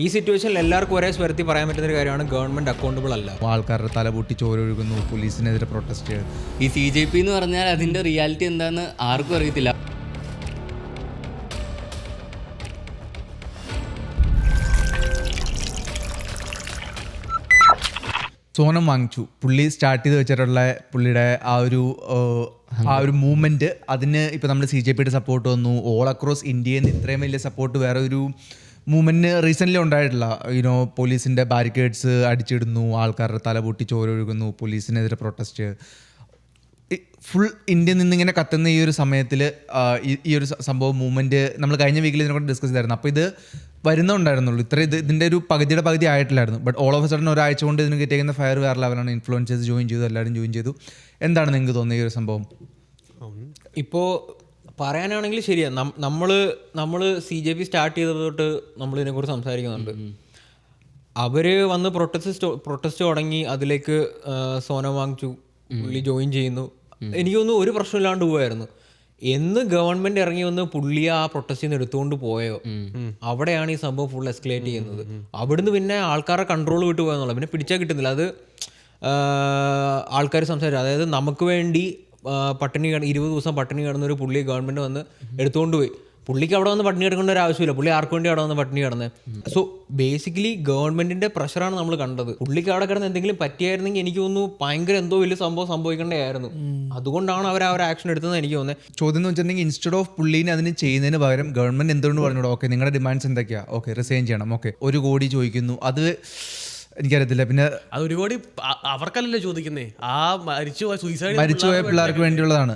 ഈ സിറ്റുവേഷനിൽ എല്ലാവർക്കും ഒരേ സ്വരത്തിൽ പറയാൻ പറ്റുന്ന ഒരു കാര്യമാണ് ഗവൺമെൻറ് അക്കൗണ്ടബിൾ അല്ല. ആൾക്കാരുടെ തല പൊട്ടി ചോരൊഴുകുന്നു, പോലീസിനെതിരെ പ്രൊട്ടസ്റ്റ്. ഈ CJP എന്ന് പറഞ്ഞാൽ അതിൻ്റെ റിയാലിറ്റി എന്താണെന്ന് ആർക്കും അറിയത്തില്ല. സോനം വാങ്ങിച്ചു പുള്ളി സ്റ്റാർട്ട് ചെയ്ത് വെച്ചിട്ടുള്ള പുള്ളിയുടെ ആ ഒരു മൂവ്മെൻറ്റ്, അതിന് ഇപ്പോൾ നമ്മൾ CJPയുടെ സപ്പോർട്ട് വന്നു. ഓൾ അക്രോസ് ഇന്ത്യയിൽ നിന്ന് ഇത്രയും വലിയ സപ്പോർട്ട് വേറെ ഒരു മൂവ്മെൻറ്റിന് റീസെൻ്റ്ലി ഉണ്ടായിട്ടില്ല. പോലീസിൻ്റെ ബാരിക്കേഡ്സ് അടിച്ചിടുന്നു, ആൾക്കാരുടെ തല പൊട്ടി ചോരൊഴുകുന്നു, പോലീസിനെതിരെ പ്രൊട്ടസ്റ്റ്. ഫുൾ ഇന്ത്യയിൽ നിന്നിങ്ങനെ കത്തുന്ന ഈ ഒരു സമയത്തിൽ ഈ ഒരു സംഭവം മൂവ്മെൻറ്റ് നമ്മൾ കഴിഞ്ഞ വീക്കിൽ ഇതിനെക്കൊണ്ട് ഡിസ്കസ് ചെയ്തായിരുന്നു. അപ്പോൾ ഇത് വരുന്നുണ്ടായിരുന്നുള്ളൂ, ഇതിൻ്റെ ഒരു പകുതിയുടെ പകുതി ആയിട്ടില്ലായിരുന്നു. But all of a sudden ഒരാഴ്ച കൊണ്ട് ഇതിന് കിട്ടിയേക്കുന്ന ഫയർ വേറെ ലെവലാണ്. ഇൻഫ്ലുവൻസേഴ്സ് ജോയിൻ ചെയ്തു, എല്ലാവരും ജോയിൻ ചെയ്തു. എന്താണ് നിങ്ങൾക്ക് തോന്നുന്നത് ഈ ഒരു സംഭവം? ഇപ്പോൾ പറയാനാണെങ്കിൽ ശരിയാണ്, നമ്മൾ CJP സ്റ്റാർട്ട് ചെയ്തത് തൊട്ട് നമ്മളിതിനെക്കുറിച്ച് സംസാരിക്കുന്നുണ്ട്. അവർ വന്ന് പ്രൊട്ടസ്റ്റ് തുടങ്ങി, അതിലേക്ക് സോനം വാങ്ങിച്ചു പുള്ളി ജോയിൻ ചെയ്യുന്നു. എനിക്കൊന്നും ഒരു പ്രശ്നമില്ലാണ്ട് പോവായിരുന്നു. എന്ന് ഗവൺമെന്റ് ഇറങ്ങി വന്ന് പുള്ളിയെ ആ പ്രൊട്ടസ്റ്റിൽ നിന്ന് എടുത്തുകൊണ്ട് പോയോ, അവിടെയാണ് ഈ സംഭവം ഫുൾ എസ്കലേറ്റ് ചെയ്യുന്നത്. അവിടുന്ന് പിന്നെ ആൾക്കാരുടെ കൺട്രോൾ വിട്ടു പോയെന്നുള്ളത്, പിന്നെ പിടിച്ചാൽ കിട്ടുന്നില്ല. അത് ആൾക്കാർ സംസാരിച്ചു, അതായത് നമുക്ക് വേണ്ടി 20 ദിവസം പട്ടിണി കിടന്ന ഒരു പുള്ളിയെ ഗവൺമെന്റ് വന്ന് എടുത്തുകൊണ്ട് പോയി. പുള്ളിക്ക് അവിടെ വന്ന് പട്ടിണി കിടക്കേണ്ട ഒരു ആവശ്യമില്ല, പുള്ളി ആർക്ക് വേണ്ടി അവിടെ വന്ന് പട്ടിണി കിടന്നത്. സോ ബേസിക്കലി ഗവൺമെന്റിന്റെ പ്രഷറാണ് നമ്മൾ കണ്ടത്. പുള്ളിക്ക് അവിടെ കിടന്ന് എന്തെങ്കിലും പറ്റിയായിരുന്നെങ്കിൽ എനിക്ക് തോന്നുന്നു ഭയങ്കര എന്തോ വലിയ സംഭവം സംഭവിക്കേണ്ടതായിരുന്നു. അതുകൊണ്ടാണ് അവർ ആ ഒരു ആക്ഷൻ എടുത്തതെന്ന് എനിക്ക് തോന്നുന്നത്. ചോദ്യം എന്ന് വെച്ചിട്ടുണ്ടെങ്കിൽ ഇൻസ്റ്റെഡ് ഓഫ് പുള്ളീനെ അതിന് ചെയ്യുന്നതിന് പകരം ഗവൺമെന്റ് എന്തുകൊണ്ട് പറഞ്ഞോളൂ, ഓക്കെ നിങ്ങളുടെ ഡിമാൻഡ്സ് എന്തൊക്കെയാണ്, ഓക്കെ റിസൈൻ ചെയ്യണം, ഓക്കെ 1 കോടി ചോദിക്കുന്നു, അത് എനിക്കറിയത്തില്ല. പിന്നെ അത് 1 കോടി അവർക്കല്ലല്ലോ ചോദിക്കുന്നേ, ആ മരിച്ചുപോയ പിള്ളേർക്ക് വേണ്ടിയുള്ളതാണ്.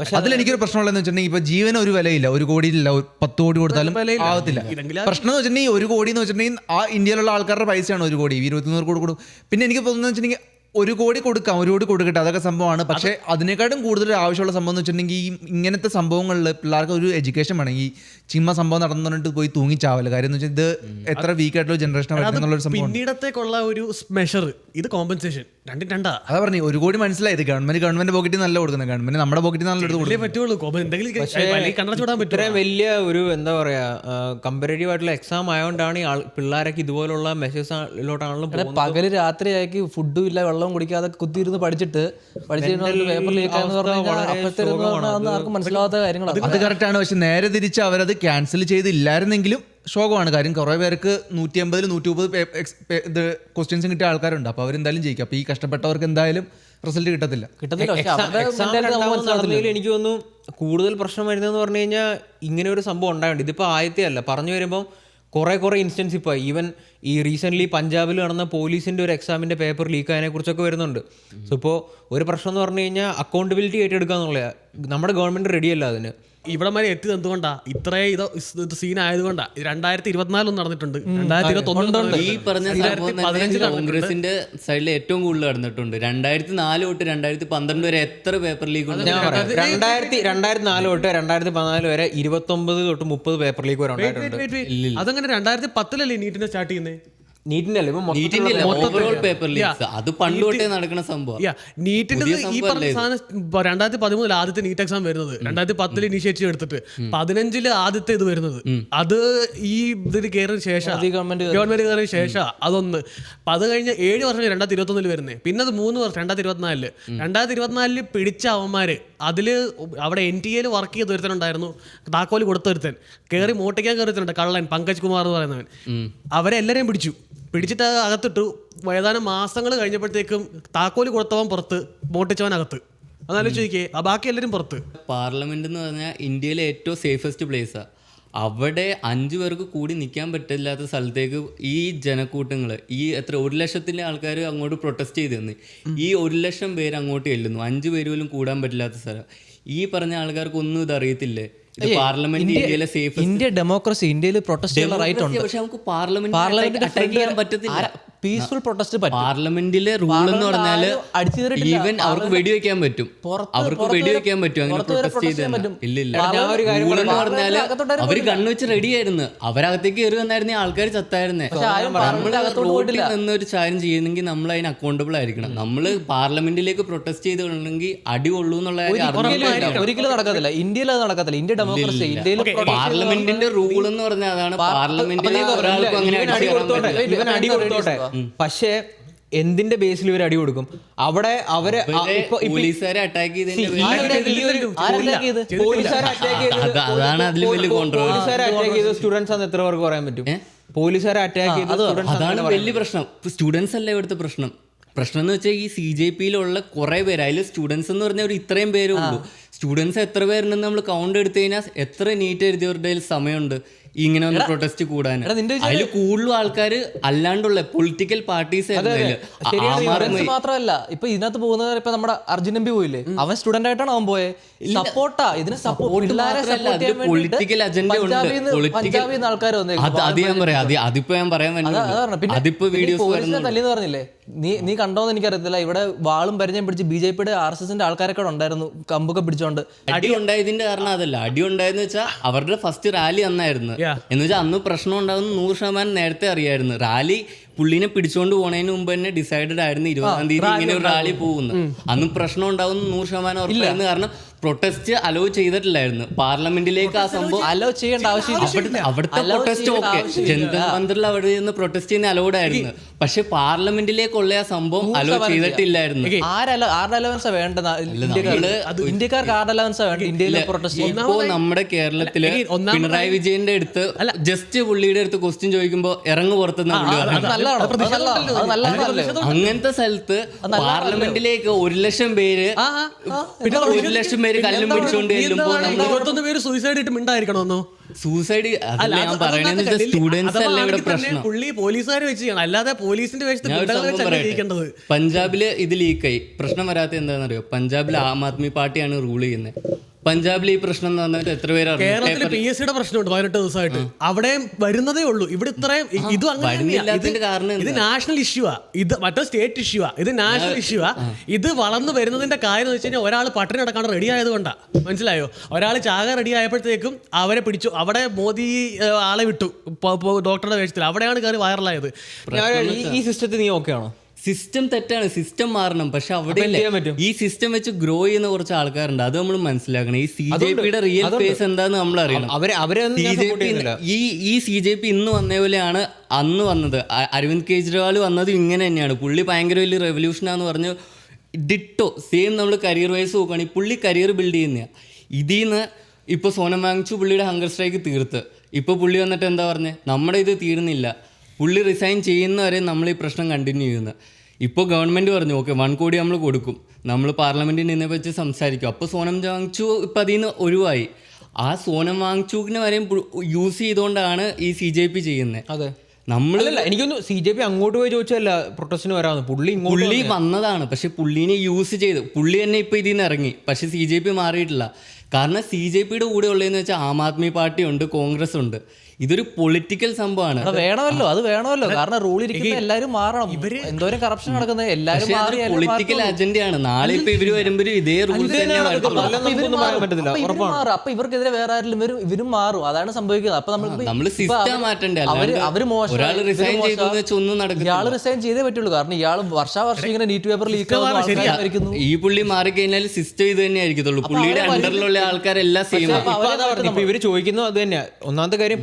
പക്ഷെ അതിൽ എനിക്കൊരു പ്രശ്നമുള്ളതെന്ന് വെച്ചിട്ടുണ്ടെങ്കിൽ ഇപ്പൊ ജീവന് ഒരു വിലയില്ല. 1 കോടിയില്ല, 10 കോടി കൊടുത്താലും ആവത്തില്ല. പ്രശ്നം എന്ന് വെച്ചിട്ടുണ്ടെങ്കിൽ 1 കോടി എന്ന് വെച്ചിട്ടുണ്ടെങ്കിൽ ആ ഇന്ത്യയിലുള്ള ആൾക്കാരുടെ പൈസയാണ് 1 കോടി, 21 കോടി കൊടുക്കും. പിന്നെ എനിക്ക് തോന്നുന്നത് വെച്ചിട്ടുണ്ടെങ്കിൽ 1 കോടി കൊടുക്കാം, 1 കോടി കൊടുക്കട്ടെ, അതൊക്കെ സംഭവമാണ്. പക്ഷേ അതിനേക്കാളും കൂടുതൽ ആവശ്യമുള്ള സംഭവം എന്ന് വെച്ചിട്ടുണ്ടെങ്കിൽ ഈ ഇങ്ങനത്തെ സംഭവങ്ങളിൽ പിള്ളേർക്ക് ഒരു എഡ്യൂക്കേഷൻ വേണം. ഈ ചിമ്മ സംഭവം നടന്നിട്ട് പോയി തൂങ്ങിച്ചാവല്ല. കാര്യം എന്ന് വെച്ചാൽ ഇത് എത്ര വീക്ക് ആയിട്ടുള്ള ജനറേഷൻ വരുന്നുള്ളൊരു സംഭവം. പിന്നീടത്തേക്കുള്ള ഒരു മെഷർ, ഇത് കോമ്പൻസേഷൻ രണ്ടാ. അതാ പറഞ്ഞു 1 കോടി മനസ്സിലായത് ഗവൺമെന്റ് പോക്കറ്റിൽ നല്ല കൊടുക്കുന്നത്, ഗവൺമെന്റ് നമ്മുടെ പോക്കറ്റിൽ നല്ല എടുത്ത് പറ്റുള്ളൂ. ഇത്രയും വലിയ ഒരു എന്താ പറയാ കമ്പാരേറ്റീവ് ആയിട്ടുള്ള എക്സാം ആയതുകൊണ്ടാണ് ഈ പിള്ളേരൊക്കെ ഇതുപോലുള്ള മെസ്സേജിലോട്ടാണല്ലോ പകല് രാത്രിയാക്കി ഫുഡും ഇല്ല വെള്ളവും കുടിക്കാതെ കുത്തിയിരുന്ന് പഠിച്ചിട്ട് പേപ്പർ ലീക്കാന്ന് പറഞ്ഞാൽ ആർക്കും മനസ്സിലാവാത്ത കാര്യങ്ങളാണ്. അത് കറക്റ്റാണ്. പക്ഷെ നേരെ തിരിച്ച് അവരത് ക്യാൻസൽ ചെയ്തില്ലായിരുന്നെങ്കിലും ശോകമാണ്. കാര്യം കുറേ പേർക്ക് 150-130 ഇത് ക്വസ്റ്റ്യൻസും കിട്ടിയ ആൾക്കാരുണ്ട്. അപ്പോൾ അവരെന്തായാലും ജയിക്കും. അപ്പോൾ ഈ കഷ്ടപ്പെട്ടവർക്ക് എന്തായാലും റിസൾട്ട് കിട്ടത്തില്ല. എനിക്ക് തോന്നുന്നു കൂടുതൽ പ്രശ്നം വരുന്നതെന്ന് പറഞ്ഞു കഴിഞ്ഞാൽ ഇങ്ങനെ ഒരു സംഭവം ഉണ്ടായിട്ടുണ്ട്. ഇതിപ്പോൾ ആദ്യത്തെ അല്ല, പറഞ്ഞു വരുമ്പം കുറേ ഇൻസ്റ്റൻസ് ഇപ്പോൾ ഈവൻ ഈ റീസെൻ്റ്ലി പഞ്ചാബിൽ നടന്ന പോലീസിൻ്റെ ഒരു എക്സാമിൻ്റെ പേപ്പർ ലീക്ക് ആയതിനെക്കുറിച്ചൊക്കെ വരുന്നുണ്ട്. സോ ഇപ്പോൾ ഒരു പ്രശ്നം എന്ന് പറഞ്ഞു കഴിഞ്ഞാൽ അക്കൗണ്ടബിലിറ്റി ഏറ്റെടുക്കുക എന്നുള്ളത് നമ്മുടെ ഗവൺമെൻറ് റെഡിയല്ല അതിന്. ഇവിടെ വരെ എത്തിയത് എന്തുകൊണ്ടാ? ഇത്രയും ഇത് സീൻ ആയതുകൊണ്ടാ. 2024 നടന്നിട്ടുണ്ട്, 2021 ഈ പറഞ്ഞ കോൺഗ്രസിന്റെ സൈഡിൽ ഏറ്റവും കൂടുതൽ നടന്നിട്ടുണ്ട്. 2004 തൊട്ട് 2012 വരെ എത്ര പേപ്പർ ലീക്ക് ഉണ്ട്? 2004 തൊട്ട് 2014 വരെ 29 തൊട്ട് 30 പേപ്പർ ലീക്ക് വരെ ഉണ്ടായിട്ടുണ്ട്. അതങ്ങനെ 2010 നീറ്റിനെ സ്റ്റാർട്ട് ചെയ്യുന്നത്. അത് പണ്ട് തൊട്ടേ നടക്കുന്ന സംഭവം. നീറ്റിന്റെ ഈ പറഞ്ഞ സാധനം 2013 ആദ്യത്തെ നീറ്റ് എക്സാം വരുന്നത്, 2010 ഇനിഷ്യേറ്റീവ് എടുത്തിട്ട് 2015 ആദ്യത്തെ ഇത് വരുന്നത്. അത് ഈ ഇതിന് കയറിയ ശേഷം ഗവൺമെന്റ് കയറിയ ശേഷം അതൊന്ന്. അത് കഴിഞ്ഞ് 7 വർഷം 2021 വരുന്നത്. പിന്നെ അത് 3 വർഷം 2024 പിടിച്ച അവന്മാര് അതില് അവിടെ NTA വർക്ക് ചെയ്ത് ഒരുത്തനുണ്ടായിരുന്നു, താക്കോല് കൊടുത്തൊരുത്തൻ കയറി മോട്ടിക്കാൻ കയറിയിട്ടുണ്ട്, കള്ളൻ പങ്കജ് കുമാർ എന്ന് പറയുന്നവൻ. അവരെല്ലാരെയും പിടിച്ചിട്ട് അകത്തിട്ടു. ഏതാനും മാസങ്ങൾ കഴിഞ്ഞപ്പോഴത്തേക്കും താക്കോല് കൊടുത്തവൻ പുറത്ത്, മോട്ടിച്ചവൻ അകത്ത്. അതാലോചിക്കേ, ബാക്കി എല്ലാവരും പുറത്ത്. പാർലമെന്റ് എന്ന് പറഞ്ഞാൽ ഇന്ത്യയിലെ ഏറ്റവും സേഫസ്റ്റ് പ്ലേസാണ്. അവിടെ 5 പേർക്ക് കൂടി നിൽക്കാൻ പറ്റില്ലാത്ത സ്ഥലത്തേക്ക് ഈ ജനക്കൂട്ടങ്ങൾ, ഈ 1 ലക്ഷത്തിൻ്റെ ആൾക്കാർ അങ്ങോട്ട് പ്രൊട്ടസ്റ്റ് ചെയ്ത് തന്നു. ഈ 1 ലക്ഷം പേര് അങ്ങോട്ട് ചെല്ലുന്നു, 5 പേര് പോലും കൂടാൻ പറ്റില്ലാത്ത സ്ഥലം. ഈ പറഞ്ഞ ആൾക്കാർക്ക് ഒന്നും ഇത് അറിയത്തില്ലേ? പാർലമെന്റ് ഇന്ത്യയിലെ സേഫ്, ഇന്ത്യ ഡെമോക്രസി, ഇന്ത്യയിൽ പ്രൊട്ടസ്റ്റ് ചെയ്യാനുള്ള റൈറ്റ് ഉണ്ട്. പക്ഷെ നമുക്ക് പാർലമെന്റ് അറ്റാക്ക് ചെയ്യാൻ പറ്റത്തില്ല. പീസ്ഫുൾ പ്രൊട്ടസ്റ്റ് പറ്റും. പാർലമെന്റിലെ റൂൾ എന്ന് പറഞ്ഞാല് അടിച്ചു കയറിയിട്ടില്ല. ഈവൻ അവർക്ക് വെടിവെക്കാൻ പറ്റും, അവർക്ക് വെടിവെക്കാൻ പറ്റും അങ്ങനെ പ്രൊട്ടസ്റ്റ് ചെയ്ത്. ഇല്ലില്ല, റൂൾ എന്ന് പറഞ്ഞാല് അവര് കണ്ണുവെച്ച് റെഡിയായിരുന്നു, അവരകത്തേക്ക് കയറി വന്നായിരുന്നെ ആൾക്കാർ ചത്തായിരുന്നേ. നമ്മള് റോഡിൽ നിന്നൊരു കാര്യം ചെയ്യുന്നെങ്കിൽ നമ്മൾ അതിന് അക്കൗണ്ടബിൾ ആയിരിക്കണം. നമ്മള് പാർലമെന്റിലേക്ക് പ്രൊട്ടസ്റ്റ് ചെയ്തിട്ടുണ്ടെങ്കിൽ അടി കൊള്ളൂ എന്നുള്ള കാര്യം ഒരിക്കലും നടക്കത്തില്ല. ഇന്ത്യയിൽ അത് നടക്കത്തില്ല. India democracy. ഇന്ത്യയിൽ പാർലമെന്റിന്റെ റൂൾ എന്ന് പറഞ്ഞാൽ അതാണ്. പാർലമെന്റിലെ ഒരാൾക്കും അങ്ങനെ ഇവൻ അടി കൊടുത്തോട്ടെ, പക്ഷേ എന്തിന്റെ ബേസിൽ ഇവർ അടി കൊടുക്കും? അവിടെ അവരെ പോലീസുകാരെ അറ്റാക്ക് ചെയ്തതിന്റെ അതാണ് അതിൽ വലിയ കോൺട്രോവേഴ്സി. പോലീസുകാരെ അറ്റാക്ക് ചെയ്ത സ്റ്റുഡൻസ് ആണ് എത്ര പേർക്ക് പറയാൻ പറ്റും? പോലീസുകാരെ അറ്റാക്ക് ചെയ്ത അതാണ് വലിയ പ്രശ്നം. സ്റ്റുഡൻസ് അല്ല ഇവിടുത്തെ പ്രശ്നം. പ്രശ്നം എന്ന് വെച്ചാൽ ഈ CJP-യിലുള്ള കുറെ പേര്, അതിൽ സ്റ്റുഡൻസ് എന്ന് പറഞ്ഞാൽ ഒരു ഇത്രയും പേരേ ഉള്ളൂ. സ്റ്റുഡൻസ് എത്ര പേരുണ്ടെന്ന് നമ്മൾ കൗണ്ട് എടുത്തു കഴിഞ്ഞാൽ എത്ര നീറ്റ് എഴുതിയവരുടെ സമയമുണ്ട് ഇങ്ങനെ ഒന്ന് പ്രൊട്ടസ്റ്റ് കൂടാൻ? അതിൽ കൂടുതലും ആൾക്കാർ അല്ലാണ്ടുള്ള പൊളിറ്റിക്കൽ പാർട്ടീസ് മാത്രമല്ല. ഇപ്പൊ ഇതിനകത്ത് പോകുന്നവർ, ഇപ്പൊ നമ്മുടെ അർജുൻ എംപി പോയില്ലേ, അവൻ സ്റ്റുഡന്റ് ആയിട്ടാണ് അവൻ പോയെ. സപ്പോർട്ടാ ഇതിന് പൊളിറ്റിക്കൽ അജണ്ട ഉണ്ട്. ആൾക്കാർ അത് ഞാൻ പറയാം, അതിപ്പോ ഞാൻ പറയാൻ അതിപ്പോ വീഡിയോസ് തല്ലിന്ന് പറഞ്ഞില്ലേ, നീ കണ്ടോന്ന് എനിക്കറിയത്തില്ല. ഇവിടെ വാളും പരിചയം പിടിച്ച് BJP-യുടെ RSS-ന്റെ ആൾക്കാരൊക്കെ ഉണ്ടായിരുന്നു, കമ്പൊക്കെ പിടിച്ചോണ്ട്. അടി ഉണ്ടായതിന്റെ കാരണം അതല്ല. അടി ഉണ്ടായെന്ന് വെച്ചാൽ അവരുടെ ഫസ്റ്റ് റാലി അന്നായിരുന്നു. എന്ന് വെച്ചാൽ അന്ന് പ്രശ്നം ഉണ്ടാകുന്ന 100% നേരത്തെ അറിയായിരുന്നു. റാലി പുള്ളിനെ പിടിച്ചോണ്ട് പോണതിന് മുമ്പ് തന്നെ ഡിസൈഡഡ് ആയിരുന്നു 20-ാം തീയതി ഇങ്ങനെ ഒരു റാലി പോകുന്നു. അന്ന് പ്രശ്നം ഉണ്ടാവുന്ന 100% ഉറപ്പായിരുന്നു. കാരണം പ്രൊട്ടസ്റ്റ് അലോ ചെയ്തിട്ടില്ലായിരുന്നു പാർലമെന്റിലേക്ക്. ആ സംഭവം അലോ ചെയ്യേണ്ട ആവശ്യമില്ല. അവിടുത്തെ പ്രൊട്ടസ്റ്റ് ഓക്കെ, ജനതാ മന്ദിറിൽ അവിടെ നിന്ന് പ്രൊട്ടസ്റ്റ് ചെയ്യുന്ന അലൗഡ് ആയിരുന്നു. പക്ഷെ പാർലമെന്റിലേക്കുള്ള ആ സംഭവം അലോ ചെയ്തിട്ടില്ലായിരുന്നു. ആരുടെ അലവൻസാ വേണ്ടത്? ഇന്ത്യക്കാർക്ക് ആരുടെ അലവൻസാ വേണ്ടത് ഇന്ത്യയിലെ പ്രൊട്ടസ്റ്റ്? ഇപ്പോ നമ്മുടെ കേരളത്തില് പിണറായി വിജയന്റെ അടുത്ത് ജസ്റ്റ് പുള്ളിയുടെ അടുത്ത് ക്വസ്റ്റ്യൻ ചോദിക്കുമ്പോ ഇറങ്ങു പുറത്തുനിന്ന് അങ്ങനത്തെ സ്ഥലത്ത് പാർലമെന്റിലേക്ക് 1,00,000 പേര് 1,00,000 പേര് കല്ലും പിടിച്ചോണ്ട് ചെല്ലുമ്പോ സൂസൈഡ് സ്റ്റുഡൻസ് അല്ല ഇവിടെ പ്രശ്നം. പഞ്ചാബില് ഇത് ലീക്കായി. പ്രശ്നം വരാത്ത എന്താണെന്നറിയോ? പഞ്ചാബിൽ ആം ആദ്മി പാർട്ടിയാണ് റൂൾ ചെയ്യുന്നത്. പഞ്ചാബിൽ ഈ പ്രശ്നം എന്ന് പറഞ്ഞാൽ എത്ര പേരാണ്? കേരളത്തിൽ PSC-യുടെ പ്രശ്നമുണ്ട് 18 ദിവസമായിട്ട്. അവിടെ വരുന്നതേ ഉള്ളൂ. ഇവിടെ ഇത്രയും ഇത് ഇത് നാഷണൽ ഇഷ്യൂ ആ, ഇത് മറ്റേ സ്റ്റേറ്റ് ഇഷ്യൂ ആ, ഇത് നാഷണൽ ഇഷ്യൂ ആ. ഇത് വളർന്നു വരുന്നതിന്റെ കാര്യം എന്ന് വെച്ച് കഴിഞ്ഞാൽ ഒരാൾ പട്ടിണി നടക്കാണ്ട് റെഡി ആയതുകൊണ്ടാ. മനസ്സിലായോ? ഒരാൾ ചാകാൻ റെഡി ആയപ്പോഴത്തേക്കും അവരെ പിടിച്ചു. അവിടെ മോദി ആളെ വിട്ടു ഡോക്ടറുടെ വേഷത്തിൽ. അവിടെയാണ് കയറി വൈറലായത്. ഈ സിസ്റ്റത്തിൽ നീ ഓക്കെ ആണോ? സിസ്റ്റം തെറ്റാണ്, സിസ്റ്റം മാറണം. പക്ഷെ അവിടെ ഈ സിസ്റ്റം വെച്ച് ഗ്രോ ചെയ്യുന്ന കുറച്ച് ആൾക്കാരുണ്ട്, അത് നമ്മൾ മനസ്സിലാക്കണം. ഈ CJP-യുടെ റിയൽ ഫേസ് എന്താന്ന് നമ്മൾ അറിയണം. ഈ CJP ഇന്ന് വന്ന പോലെയാണ് അന്ന് വന്നത്. അരവിന്ദ് കെജ്രിവാൾ വന്നത് ഇങ്ങനെ തന്നെയാണ്. പുള്ളി ഭയങ്കര വലിയ റെവല്യൂഷനാന്ന് പറഞ്ഞ് ഡിറ്റോ സെയിം നമ്മൾ കരിയർ വൈസ് നോക്കുകയാണെങ്കിൽ പുള്ളി കരിയർ ബിൽഡ് ചെയ്യുന്നതാണ്. ഇതിന്ന് ഇപ്പോൾ സോനം വാങ്ചു പുള്ളിയുടെ ഹങ്കർ സ്ട്രൈക്ക് തീർത്ത് ഇപ്പോൾ പുള്ളി വന്നിട്ട് എന്താ പറഞ്ഞത്? നമ്മുടെ ഇത് തീർന്നില്ല, പുള്ളി റിസൈൻ ചെയ്യുന്നവരെ നമ്മൾ ഈ പ്രശ്നം കണ്ടിന്യൂ ചെയ്യുന്നത്. ഇപ്പോൾ ഗവൺമെൻറ് പറഞ്ഞു ഓക്കെ 1 കോടി നമ്മൾ കൊടുക്കും, നമ്മൾ പാർലമെൻറ്റിൽ നിന്നെ വെച്ച് സംസാരിക്കും. അപ്പോൾ സോനം വാങ്ചു ഇപ്പം അതിൽ നിന്ന് ഒഴിവായി. ആ സോനം വാങ്ചുവിനെ വരെയും യൂസ് ചെയ്തുകൊണ്ടാണ് ഈ CJP ചെയ്യുന്നത്. അതെ, നമ്മളല്ല എനിക്കൊന്ന് CJP അങ്ങോട്ട് പോയി ചോദിച്ചല്ല പ്രൊട്ടസ്റ്റിന് വരാമെന്ന്. പുള്ളി വന്നതാണ്. പക്ഷെ പുള്ളീനെ യൂസ് ചെയ്ത് പുള്ളി തന്നെ ഇപ്പോൾ ഇതിൽ നിന്ന് ഇറങ്ങി. പക്ഷെ CJP മാറിയിട്ടില്ല. കാരണം CJP-യുടെ കൂടെ ഉള്ളതെന്ന് വെച്ചാൽ ആം ആദ്മി പാർട്ടി ഉണ്ട്, കോൺഗ്രസ് ഉണ്ട്. ഇതൊരു പൊളിറ്റിക്കൽ സംഭവമാണ്. വേണമല്ലോ, അത് വേണമല്ലോ. കാരണം റൂൾ ഇരിക്കുന്ന എല്ലാവരും മാറണം. എന്തോരം കറപ്ഷൻ നടക്കുന്നത് എല്ലാവരും പൊളിറ്റിക്കൽ അജണ്ടയാണ്. നാളെ ഇപ്പൊ ഇവര് വരുമ്പോഴും ഇതേ റൂൾ അപ്പൊ ഇവർക്കെതിരെ വേറെ ആരെങ്കിലും വരും, ഇവരും മാറും. അതാണ് സംഭവിക്കുന്നത്. അപ്പൊ നമ്മള് സിസ്റ്റം മാറ്റണ്ടേ? അവര് മോശം, ഒരാൾ റിസൈൻ ചെയ്തു, ഇയാള് റിസൈൻ ചെയ്തേ പറ്റുള്ളൂ. കാരണം ഇയാൾ വർഷം ഇങ്ങനെ നീറ്റ് പേപ്പർ ലീക്ക് ആയിരിക്കുന്നു. ഈ പുള്ളി മാറിക്കഴിഞ്ഞാൽ സിസ്റ്റം ഇത് തന്നെ ആയിരിക്കത്തുള്ളൂ. പുള്ളിയുടെ അണ്ടറിലുള്ള ആൾക്കാരെല്ലാം സെയിം. ഇപ്പൊ ഇവര് ചോദിക്കുന്നത് അത് തന്നെയാ. ഒന്നാമത്തെ കാര്യം,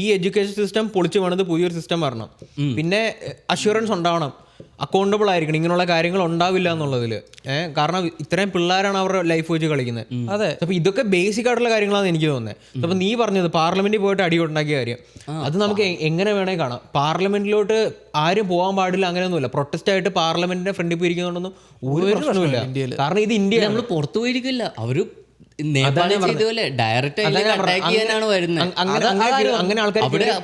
ഈ എഡ്യൂക്കേഷൻ സിസ്റ്റം പൊളിച്ചു വേണത് പുതിയൊരു സിസ്റ്റം വരണം. പിന്നെ അഷ്വറൻസ് ഉണ്ടാവണം, അക്കൗണ്ടബിൾ ആയിരിക്കണം, ഇങ്ങനെയുള്ള കാര്യങ്ങൾ ഉണ്ടാവില്ല എന്നുള്ളതിൽ. കാരണം ഇത്രയും പിള്ളേരാണ് അവരുടെ ലൈഫ് വെച്ച് കളിക്കുന്നത്. അതെ, അപ്പൊ ഇതൊക്കെ ബേസിക് ആയിട്ടുള്ള കാര്യങ്ങളാണ് എനിക്ക് തോന്നുന്നത്. അപ്പൊ നീ പറഞ്ഞത് പാർലമെന്റിൽ പോയിട്ട് അടി ഉണ്ടാക്കിയ കാര്യം, അത് നമുക്ക് എങ്ങനെ വേണേ കാണാം. പാർലമെന്റിലോട്ട് ആരും പോകാൻ പാടില്ല, അങ്ങനെയൊന്നുമില്ല. പ്രൊട്ടസ്റ്റ് ആയിട്ട് പാർലമെന്റിന്റെ ഫ്രണ്ടിൽ പോയിരിക്കുന്നതുകൊണ്ടൊന്നും ഒരു പ്രശ്നമില്ല. കാരണം ഇത് ഇന്ത്യ, നമ്മൾ പുറത്തു പോയിരിക്കില്ല. അവര് ഡയറക്റ്റ് അറ്റാക്ക് ചെയ്യാനാണ് വരുന്നത്.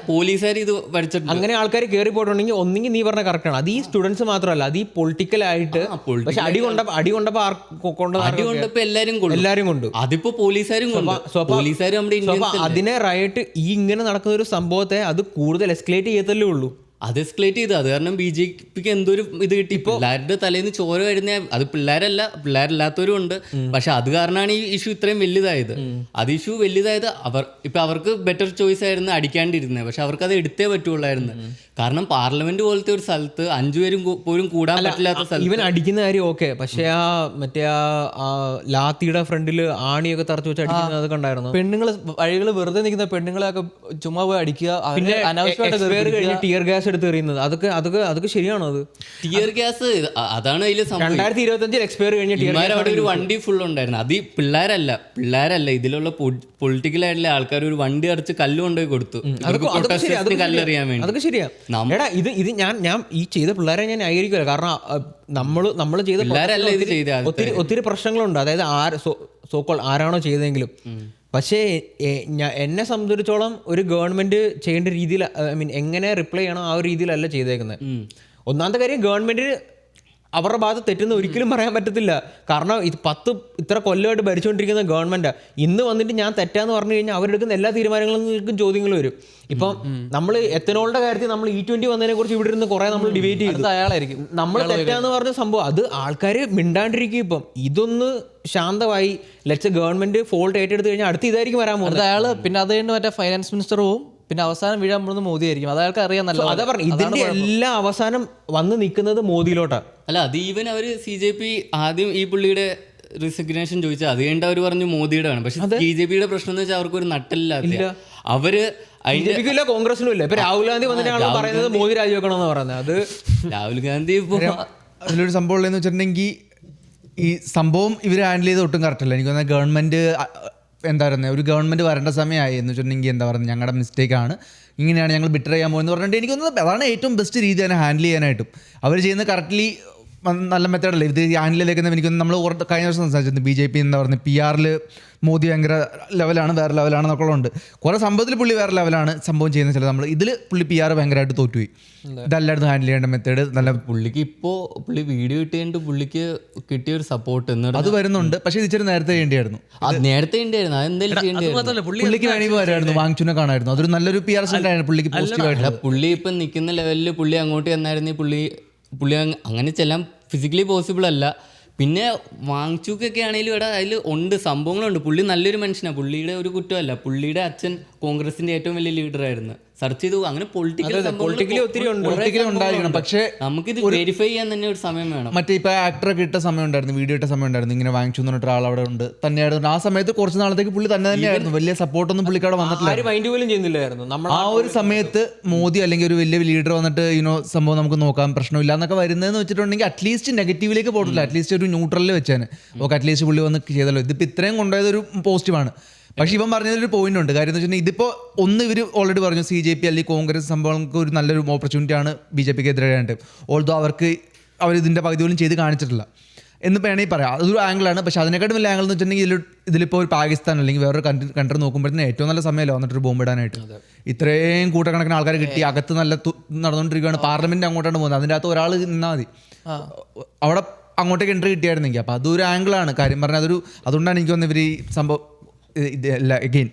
പോലീസുകാർ ഇത് പഠിച്ചിട്ടുണ്ട്. അങ്ങനെ ആൾക്കാർ കയറി പോയിട്ടുണ്ടെങ്കിൽ ഒന്നെങ്കിൽ നീ പറഞ്ഞ കറക്റ്റാണ്. അത് ഈ സ്റ്റുഡൻസ് മാത്രമല്ല, അത് ഈ പൊളിറ്റിക്കലായിട്ട്. പക്ഷെ അടി കൊണ്ടപ്പോ എല്ലാരും കൊണ്ടു. അതിപ്പോ പോലീസുകാരും അതിനെ റൈറ്റ് ഈ ഇങ്ങനെ നടക്കുന്ന ഒരു സംഭവത്തെ അത് കൂടുതൽ എസ്കലേറ്റ് ചെയ്യത്തല്ലേ ഉള്ളൂ. അത് എസ്കലേറ്റ് ചെയ്തു. അത് കാരണം BJP എന്തൊരു ഇത് കിട്ടി. പിള്ളേരുടെ തലേന്ന് ചോര വരുന്ന അത് പിള്ളേരല്ലാത്തവരും ഉണ്ട്. പക്ഷെ അത് കാരണമാണ് ഈ ഇഷ്യൂ ഇത്രയും വലുതായത്. അത് ഇഷ്യൂ വലുതായത് അവർക്ക് ബെറ്റർ ചോയ്സ് ആയിരുന്നു അടിക്കാണ്ടിരുന്നത്. പക്ഷെ അവർക്ക് അത് എടുത്തേ പറ്റുള്ളായിരുന്നു. കാരണം പാർലമെന്റ് പോലത്തെ ഒരു സ്ഥലത്ത് 5 പേരും പോലും കൂടാൻ പറ്റില്ലാത്ത സ്ഥലത്ത് ഇവൻ അടിക്കുന്ന കാര്യം ഓക്കെ, പക്ഷെ ആ ലാത്തിയുടെ ഫ്രണ്ടില് ആണിയൊക്കെ തറച്ചു വെച്ച് അടിക്കുന്നത് അത് കണ്ടായിരുന്നു. പെണ്ണുങ്ങൾ വഴികൾ വെറുതെ നിൽക്കുന്ന പെണ്ണുങ്ങളെയൊക്കെ ചുമ്മാ പോയി അടിക്കുക, പിന്നെ അനാവശ്യമായിട്ട് കഴിഞ്ഞ് ടിയർ ഗ്യാസ് എടുത്ത് എറിയുന്നത് അതൊക്കെ ശരിയാണോ? അത് ടിയർ ഗ്യാസ് അതാണ് അതിൽ 2025 എക്സ്പയർ കഴിഞ്ഞ അവിടെ ഒരു വണ്ടി ഫുൾ ഉണ്ടായിരുന്നു. അത് പിള്ളേരല്ല ഇതിലുള്ള പൊളിറ്റിക്കൽ ആയിട്ടുള്ള ആൾക്കാർ ഒരു വണ്ടി അടച്ച് കല്ല് കൊണ്ടുപോയി കൊടുത്തു കല്ലെറിയാൻ വേണ്ടി. അതൊക്കെ ശരിയാ. എടാ ഇത് ഞാൻ ഈ ചെയ്ത പിള്ളേരെ ഞാൻ ന്യായീകരിക്കില്ല. കാരണം നമ്മൾ ചെയ്ത ഒത്തിരി പ്രശ്നങ്ങളുണ്ട്. അതായത് സോക്കോൾ ആരാണോ ചെയ്തതെങ്കിലും. പക്ഷേ എന്നെ സംബന്ധിച്ചിടത്തോളം ഒരു ഗവൺമെന്റ് ചെയ്യേണ്ട രീതിയിൽ, ഐ മീൻ എങ്ങനെ റിപ്ലൈ ചെയ്യണോ ആ ഒരു രീതിയിലല്ല ചെയ്തേക്കുന്നത്. ഒന്നാമത്തെ കാര്യം, ഗവൺമെന്റ് അവരുടെ ഭാഗത്ത് തെറ്റെന്ന് ഒരിക്കലും പറയാൻ പറ്റത്തില്ല. കാരണം ഇത്ര കൊല്ലമായിട്ട് ഭരിച്ചുകൊണ്ടിരിക്കുന്ന ഗവൺമെൻറ്റാ. ഇന്ന് വന്നിട്ട് ഞാൻ തെറ്റാന്ന് പറഞ്ഞു കഴിഞ്ഞാൽ അവരെടുക്കുന്ന എല്ലാ തീരുമാനങ്ങളിലും ചോദ്യങ്ങൾ വരും. ഇപ്പം നമ്മൾ എത്തനോളിന്റെ കാര്യത്തിൽ നമ്മൾ E20 വന്നതിനെ കുറിച്ച് ഇവിടെ ഇരുന്ന് കുറെ നമ്മൾ ഡിബേറ്റ് ചെയ്തു. അയാളായിരിക്കും നമ്മൾ തെറ്റാന്ന് പറഞ്ഞ സംഭവം. അത് ആൾക്കാർ മിണ്ടാണ്ടിരിക്കും. ഇപ്പം ഇതൊന്ന് ശാന്തമായി ലെറ്റ്സ് ഗവൺമെന്റ് ഫോൾട്ട് ഏറ്റെടുത്ത് കഴിഞ്ഞാൽ അടുത്ത് ഇതായിരിക്കും വരാൻ പോകുന്നത്. അയാൾ പിന്നെ അത് കഴിഞ്ഞ് മറ്റേ ഫൈനാൻസ് മിനിസ്റ്റർ പോവും, പിന്നെ അവസാനം വീഴാൻ പോകുന്നത് മോദി ആയിരിക്കും. അത് അയാൾക്ക് അറിയാൻ നല്ല. അതാ പറഞ്ഞു, ഇതിന്റെ എല്ലാ അവസാനം വന്ന് നിൽക്കുന്നത് മോദിയിലോട്ടാണ്. അല്ല, അത് ഈവൻ അവർ CJP ആദ്യം ഈ പുള്ളിയുടെ റിസിഗ്നേഷൻ ചോദിച്ചാൽ അത് കഴിഞ്ഞിട്ട് അവർ പറഞ്ഞു മോദിയുടെ ആണ്. പക്ഷെ BJPയുടെ പ്രശ്നം എന്ന് വെച്ചാൽ അവർക്ക് ഒരു നട്ടലില്ല. അവര് BJPക്കും കോൺഗ്രസിനും ഇല്ല. ഇപ്പൊ രാഹുൽ ഗാന്ധി വന്നിട്ടാണ് പറയുന്നത് മോദി രാജിവെക്കണമെന്ന് പറയുന്നത്. അത് രാഹുൽ ഗാന്ധി ഇപ്പൊ അതിലൊരു സംഭവം ഉള്ളതെന്ന് വെച്ചിട്ടുണ്ടെങ്കിൽ ഈ സംഭവം ഇവർ ഹാൻഡിൽ ചെയ്ത് ഒട്ടും കറക്റ്റല്ല. എനിക്ക് തോന്നുന്നത് ഗവൺമെന്റ് എന്താ പറയുന്നത്, ഒരു ഗവൺമെന്റ് വരേണ്ട സമയമായി എന്ന് വെച്ചിട്ടുണ്ടെങ്കിൽ എന്താ പറയുന്നത്, ഞങ്ങളുടെ മിസ്റ്റേക്കാണ്, ഇങ്ങനെയാണ് ഞങ്ങൾ ബിറ്റർ ചെയ്യാൻ പോകുന്നത് പറഞ്ഞിട്ട് എനിക്കൊന്ന് അതാണ് ഏറ്റവും ബെസ്റ്റ് രീതി തന്നെ ഹാൻഡിൽ ചെയ്യാനായിട്ടും. അവർ ചെയ്യുന്നത് കറക്റ്റ്ലി നല്ല മെത്തേഡല്ലേ ഇത് ഹാൻഡിൽ ചെയ്തേക്കുന്നത്. എനിക്കൊന്ന് നമ്മൾ കഴിഞ്ഞ വർഷം സംസാരിച്ചിരുന്നു BJP എന്താ പറയുന്നത് PR-ൽ മോദി ഭയങ്കര ലെവലാണ്, വേറെ ലെവലാണെന്നൊക്കെ ഉണ്ട്. കുറേ സംഭവത്തിൽ പുള്ളി വേറെ ലെവലാണ് സംഭവം ചെയ്യുന്നത്. ചില നമ്മൾ ഇതിൽ പുള്ളി PR ഭയങ്കരമായിട്ട് തോറ്റുപോയി. ഇതല്ലായിരുന്നു ഹാൻഡിൽ ചെയ്യേണ്ട മെത്തേഡ്. നല്ല പുള്ളിക്ക് പുള്ളി വീഡിയോ ഇട്ടുകൊണ്ട് പുള്ളിക്ക് കിട്ടിയ ഒരു സപ്പോർട്ട് അത് വരുന്നുണ്ട്. പക്ഷേ ഇത് ഇച്ചിരി നേരത്തെ ചെയ്യേണ്ടിയായിരുന്നു. അത് നേരത്തെ ഉണ്ടായിരുന്നു. അതെന്തായാലും പുള്ളിക്ക് വേണമെങ്കിൽ വരായിരുന്നു, വാങ്ങിച്ചുനെ കാണാമായിരുന്നു. അതൊരു നല്ലൊരു PR സെന്റായിരുന്നു പുള്ളിക്ക് പോസിറ്റീവായിട്ട്. പുള്ളി ഇപ്പം നിൽക്കുന്ന ലെവലിൽ പുള്ളി അങ്ങോട്ട് ചെന്നായിരുന്നു പുള്ളി അങ്ങനെ ചെല്ലാൻ ഫിസിക്കലി പോസിബിൾ അല്ല. പിന്നെ വാങ്ചൂക്കൊക്കെ ആണെങ്കിലും ഇവിടെ അതിൽ ഉണ്ട് സംഭവങ്ങളുണ്ട്. പുള്ളി നല്ലൊരു മനുഷ്യനാണ്. പുള്ളിയുടെ ഒരു കുറ്റമല്ല. പുള്ളിയുടെ അച്ഛൻ കോൺഗ്രസിന്റെ ഏറ്റവും വലിയ ലീഡറായിരുന്നു. സെർച്ച് ചെയ്തു. അങ്ങനെ പൊളിറ്റിക്കലി ഒത്തിരി ഉണ്ടായിരിക്കണം. പക്ഷേ നമുക്കിത് വെരിഫൈ ചെയ്യാൻ തന്നെ ഒരു സമയം വേണം. മറ്റേ ഇപ്പൊ ആക്ടറൊക്കെ ഇട്ട സമയം ഉണ്ടായിരുന്നു, വീഡിയോ ഇട്ട സമയം ഉണ്ടായിരുന്നു, ഇങ്ങനെ വാങ്ങിച്ചു എന്ന് പറഞ്ഞിട്ട് ആൾ അവിടെ ഉണ്ട് തന്നെയായിരുന്നു. ആ സമയത്ത് കുറച്ച് നാളത്തേക്ക് പുള്ളി തന്നെയായിരുന്നു. വലിയ സപ്പോർട്ടൊന്നും പുള്ളിക്കവിടെ വന്നിട്ടില്ല. ആ ഒരു സമയത്ത് മോദി അല്ലെങ്കിൽ ഒരു വലിയ ലീഡർ വന്നിട്ട് സംഭവം നമുക്ക് നോക്കാം, പ്രശ്നമില്ല എന്നൊക്കെ വരുന്നതെന്ന് വെച്ചിട്ടുണ്ടെങ്കിൽ അറ്റ്ലീസ്റ്റ് നെഗറ്റീവിലേക്ക് പോയിട്ടില്ല. അറ്റ്ലീസ്റ്റ് ഒരു ന്യൂട്രലിൽ വെച്ചാണ് ഓക്കെ, അറ്റ്ലീസ്റ്റ് പുള്ളി വന്ന് ചെയ്തല്ലോ. ഇതിപ്പോൾ ഇത്രയും കൊണ്ടുപോയത് ഒരു പോസിറ്റീവാണ്. പക്ഷേ ഇവൻ പറഞ്ഞതിലൊരു പോയിന്റ് ഉണ്ട്. കാര്യം എന്ന് വെച്ചിട്ടുണ്ടെങ്കിൽ ഇതിപ്പോൾ ഇവർ ഓൾറെഡി പറഞ്ഞു CJP അല്ലെങ്കിൽ കോൺഗ്രസ് സംഭവങ്ങൾക്ക് ഒരു നല്ലൊരു ഓപ്പർച്യൂണിറ്റിയാണ് BJPക്ക് എതിരായിട്ട്. ഓൾദോ അവരിതിൻ്റെ പകുതി പോലും ചെയ്ത് കാണിച്ചിട്ടില്ല എന്ന് വേണമെങ്കിൽ പറയാം. അതൊരു ആംഗിളാണ്. പക്ഷേ അതിനെക്കാട്ടും വലിയ ആംഗിൾ എന്ന് വെച്ചിട്ടുണ്ടെങ്കിൽ ഇതിലിപ്പോൾ ഒരു പാകിസ്ഥാൻ അല്ലെങ്കിൽ വേറൊരു കൺട്രി നോക്കുമ്പോഴത്തേന് ഏറ്റവും നല്ല സമയമല്ല വന്നിട്ടൊരു ബോംബിടാനായിട്ട്. ഇത്രയും കൂട്ടക്കണക്കിന് ആൾക്കാരെ കിട്ടി, അകത്ത് നല്ല നടന്നുകൊണ്ടിരിക്കുകയാണ്. പാർലമെന്റ് അങ്ങോട്ടാണ് പോകുന്നത്. അതിൻ്റെ അകത്ത് ഒരാൾ നിന്നാൽ മതി, അവിടെ അങ്ങോട്ടേക്ക് എൻട്രി കിട്ടിയായിരുന്നെങ്കിൽ. അപ്പോൾ അതൊരു ആംഗിളാണ്. കാര്യം പറഞ്ഞാൽ അതുകൊണ്ടാണ് എനിക്ക് തോന്നുന്നത് ഇവർ ഈ സംഭവം ഇതല്ല എഗെയിൻ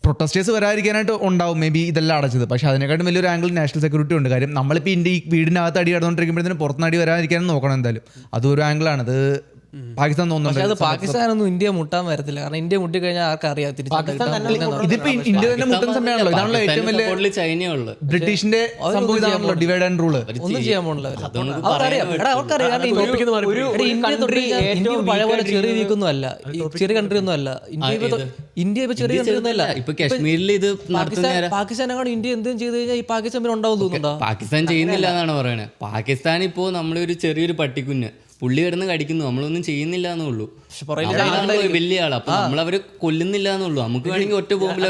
പ്രൊട്ടസ്റ്റേഴ്സ് വരാതിരിക്കാനായിട്ട് ഉണ്ടാവും മേ ബി ഇതെല്ലാം അടച്ചത്. പക്ഷേ അതിനെക്കാട്ടും വലിയൊരു ആംഗിൾ നാഷണൽ സെക്യൂരിറ്റി ഉണ്ട്. കാര്യം നമ്മളിപ്പോൾ ഈ വീടിനകത്ത് അടി നടന്നുകൊണ്ടിരിക്കുമ്പോഴത്തേനും പുറത്തുനിന്ന് അടി വരാതിരിക്കാനും നോക്കണം എന്തായാലും. അതൊരു ആംഗിളാണ്. അത് പാകിസ്ഥാൻ തോന്നുന്നുണ്ട്. അത് പാകിസ്ഥാനൊന്നും ഇന്ത്യ മുട്ടാൻ വരത്തില്ല. കാരണം ഇന്ത്യ മുട്ടി കഴിഞ്ഞാൽ ആർക്കറിയാം ഇതിപ്പോ ഇന്ത്യ തന്നെ മുട്ടുന്ന സമയമാണല്ലോ. ഇതാണല്ലോ ഏറ്റവും വലിയ ചൈനയുള്ളത്. ബ്രിട്ടീഷിന്റെ സംഭവം ഇതാണല്ലോ, ഡിവൈഡ് ആൻഡ് റൂള്. ഒന്നും ചെയ്യാൻ പോണില്ല. അവർക്കറിയാം ഇന്ത്യ പഴയ പോലെ ചെറിയ വീക്കൊന്നും അല്ല, ചെറിയ കൺട്രി ഒന്നും അല്ല ഇന്ത്യ. ഇപ്പൊ ചെറിയ കൺട്രി ഒന്നും അല്ല. ഇപ്പൊ കാശ്മീരിൽ ഇത് പാകിസ്ഥാനെക്കാളും ഇന്ത്യ എന്തും ചെയ്ത് കഴിഞ്ഞാൽ ഈ പാകിസ്ഥാൻ പിന്നെ ഉണ്ടാവും തോന്നുന്നുണ്ടോ? പാകിസ്ഥാൻ ചെയ്യുന്നില്ല എന്നാണ് പറയുന്നത്. പാകിസ്ഥാൻ ഇപ്പോ നമ്മളൊരു ചെറിയൊരു പട്ടിക്കുഞ്ഞ് പുള്ളി കിടന്ന് കടിക്കുന്നു, നമ്മളൊന്നും ചെയ്യുന്നില്ല എന്നുള്ളൂ. വലിയ ആളാ. അപ്പൊ നമ്മളവരെ കൊല്ലുന്നില്ല എന്നുള്ളൂ. നമുക്ക് വേണമെങ്കിൽ ഒറ്റ ബോംബിൽ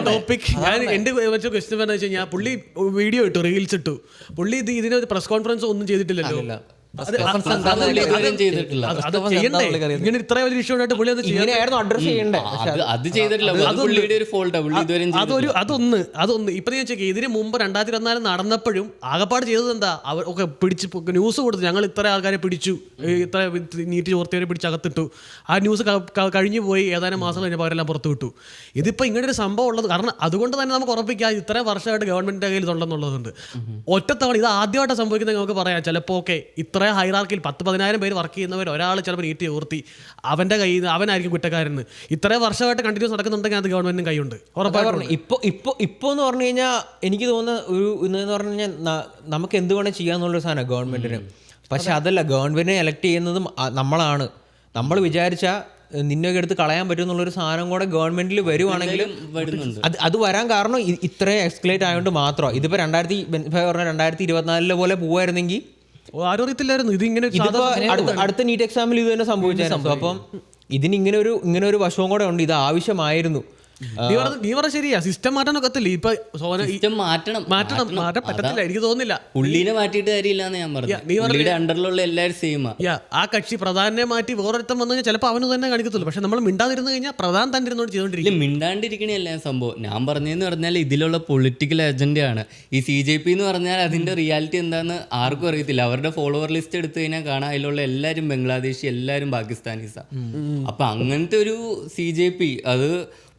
ടോപ്പിക്. ഞാൻ എന്റെ ക്വസ്റ്റ്യൻ പറഞ്ഞു വെച്ചാൽ പുള്ളി വീഡിയോ ഇട്ടു, റീൽസ് ഇട്ടു. പുള്ളി ഇതിന് പ്രസ് കോൺഫറൻസ് ഒന്നും ചെയ്തിട്ടില്ലല്ലോ. ചെയ്തിട്ടില്ല. അത് ചെയ്യണ്ടേ? ഇങ്ങനെ ഇത്ര വലിയ ഇഷ്യൂ ആയിട്ട് പുള്ളി അത് ഇങ്ങനെയായിരുന്നു അഡ്രസ് ചെയ്യണ്ടേ. അത് ചെയ്തിട്ടില്ല. അത് പുള്ളിയുടെ ഒരു ഫോൾട്ടാ. പുള്ളി ഇതുവരെ അതൊന്ന് ഇപ്പൊ ഞാൻ ചോദിക്കുക, ഇതിന് മുമ്പ് 2024 നടന്നപ്പോഴും ആകപ്പാട് ചെയ്തത് എന്താ? അവർ ഒക്കെ പിടിച്ച് ന്യൂസ് കൊടുത്തു, ഞങ്ങൾ ഇത്ര ആൾക്കാരെ പിടിച്ചു, ഇത്ര നീറ്റ് ചോർത്തിയവരെ പിടിച്ചകത്തിട്ടു. ആ ന്യൂസ് കഴിഞ്ഞു പോയി, ഏതാനും മാസം കഴിഞ്ഞപ്പോൾ അവരെല്ലാം പുറത്തു വിട്ടു. ഇതിപ്പോ ഇങ്ങനെ ഒരു സംഭവം ഉള്ളത് കാരണം അതുകൊണ്ട് തന്നെ നമുക്ക് ഉറപ്പിക്കാം ഇത്രയും വർഷമായിട്ട് ഗവൺമെന്റിന്റെ കയ്യിൽ ഇതുണ്ടെന്നുള്ളതുണ്ട്. ഒറ്റത്തവണ ഇത് ആദ്യമായിട്ട് സംഭവിക്കുന്നത് നമുക്ക് പറയാം. ചിലപ്പോൾ ഓക്കെ ഇത്ര ഹൈറാർക്കിയിൽ 10,000 പേര് വർക്ക് ചെയ്യുന്നവർ ഒരാൾ ചിലപ്പോൾ നീറ്റ് ചോർത്തി അവന്റെ കയ്യിൽ നിന്ന് അവനായിരിക്കും കുറ്റക്കാരന്. ഇത്രയും വർഷമായിട്ട് കണ്ടിന്യൂസ് നടക്കുന്നുണ്ടെങ്കിൽ അത് ഗവൺമെന്റിനും കൈയുണ്ട് ഉറപ്പായിട്ടും. ഇപ്പൊ എന്ന് പറഞ്ഞു കഴിഞ്ഞാൽ എനിക്ക് തോന്നുന്ന ഒരു ഇന്ന് പറഞ്ഞു കഴിഞ്ഞാൽ നമുക്ക് എന്ത് വേണേൽ ചെയ്യാന്നുള്ളൊരു സാധനം ഗവൺമെന്റിന്. പക്ഷെ അതല്ല, ഗവൺമെന്റിനെ എലക്ട് ചെയ്യുന്നതും നമ്മളാണ്. നമ്മൾ വിചാരിച്ച നിന്നൊക്കെ എടുത്ത് കളയാൻ പറ്റും എന്നുള്ളൊരു സാധനം കൂടെ ഗവൺമെന്റിൽ വരുവാണെങ്കിൽ അത് വരാൻ കാരണം ഇത്രയും എക്സ്കലേറ്റ് ആയതുകൊണ്ട് മാത്രമാണ്. ഇതിപ്പോ 2024 പോലെ പോവായിരുന്നെങ്കിൽ ആരും അറിയത്തില്ലായിരുന്നു ഇതിങ്ങനെ. അടുത്ത നീറ്റ് എക്സാമിൽ ഇത് തന്നെ സംഭവിച്ചായിരുന്നു. അപ്പം ഇങ്ങനെ ഒരു വശവും കൂടെ ഉണ്ട്. ഇത് ആവശ്യമായിരുന്നു. നീ പറഞ്ഞ ശരിയാ, സിസ്റ്റം മാറ്റാനൊക്കത്തില്ല. ഇപ്പൊ മാറ്റാൻ പറ്റത്തില്ല, എനിക്ക് തോന്നുന്നില്ല. പുള്ളിനെ മാറ്റിയിട്ട് കാര്യമില്ലാന്ന് ഞാൻ പറഞ്ഞു. പുള്ളിയുടെ അണ്ടറിലുള്ള എല്ലാവരും സെയിമാ. ആ കക്ഷി പ്രധാനെ മാറ്റി വേറൊരുത്തം വന്നു കഴിഞ്ഞാൽ ചിലപ്പോൾ അവന് തന്നെ കാണിക്കത്തുള്ളൂ. പക്ഷെ നമ്മൾ മിണ്ടാതിരുന്നു കഴിഞ്ഞാൽ പ്രധാൻ തന്നെ ഇരുന്നോട് ചെയ്തോണ്ടിരിക്കും. മിണ്ടാണ്ടിരിക്കണല്ല സംഭവം. ഞാൻ പറഞ്ഞതെന്ന് പറഞ്ഞാൽ ഇതിലുള്ള പൊളിറ്റിക്കൽ അജണ്ടയാണ്. ഈ CJP എന്ന് പറഞ്ഞാൽ അതിന്റെ റിയാലിറ്റി എന്താണെന്ന് ആർക്കും അറിയത്തില്ല. അവരുടെ ഫോളോവർ ലിസ്റ്റ് എടുത്തു കഴിഞ്ഞാൽ കാണാം, അതിലുള്ള എല്ലാവരും ബംഗ്ലാദേശി, എല്ലാവരും പാകിസ്ഥാനീസാണ്. അപ്പൊ അങ്ങനത്തെ ഒരു CJP അത്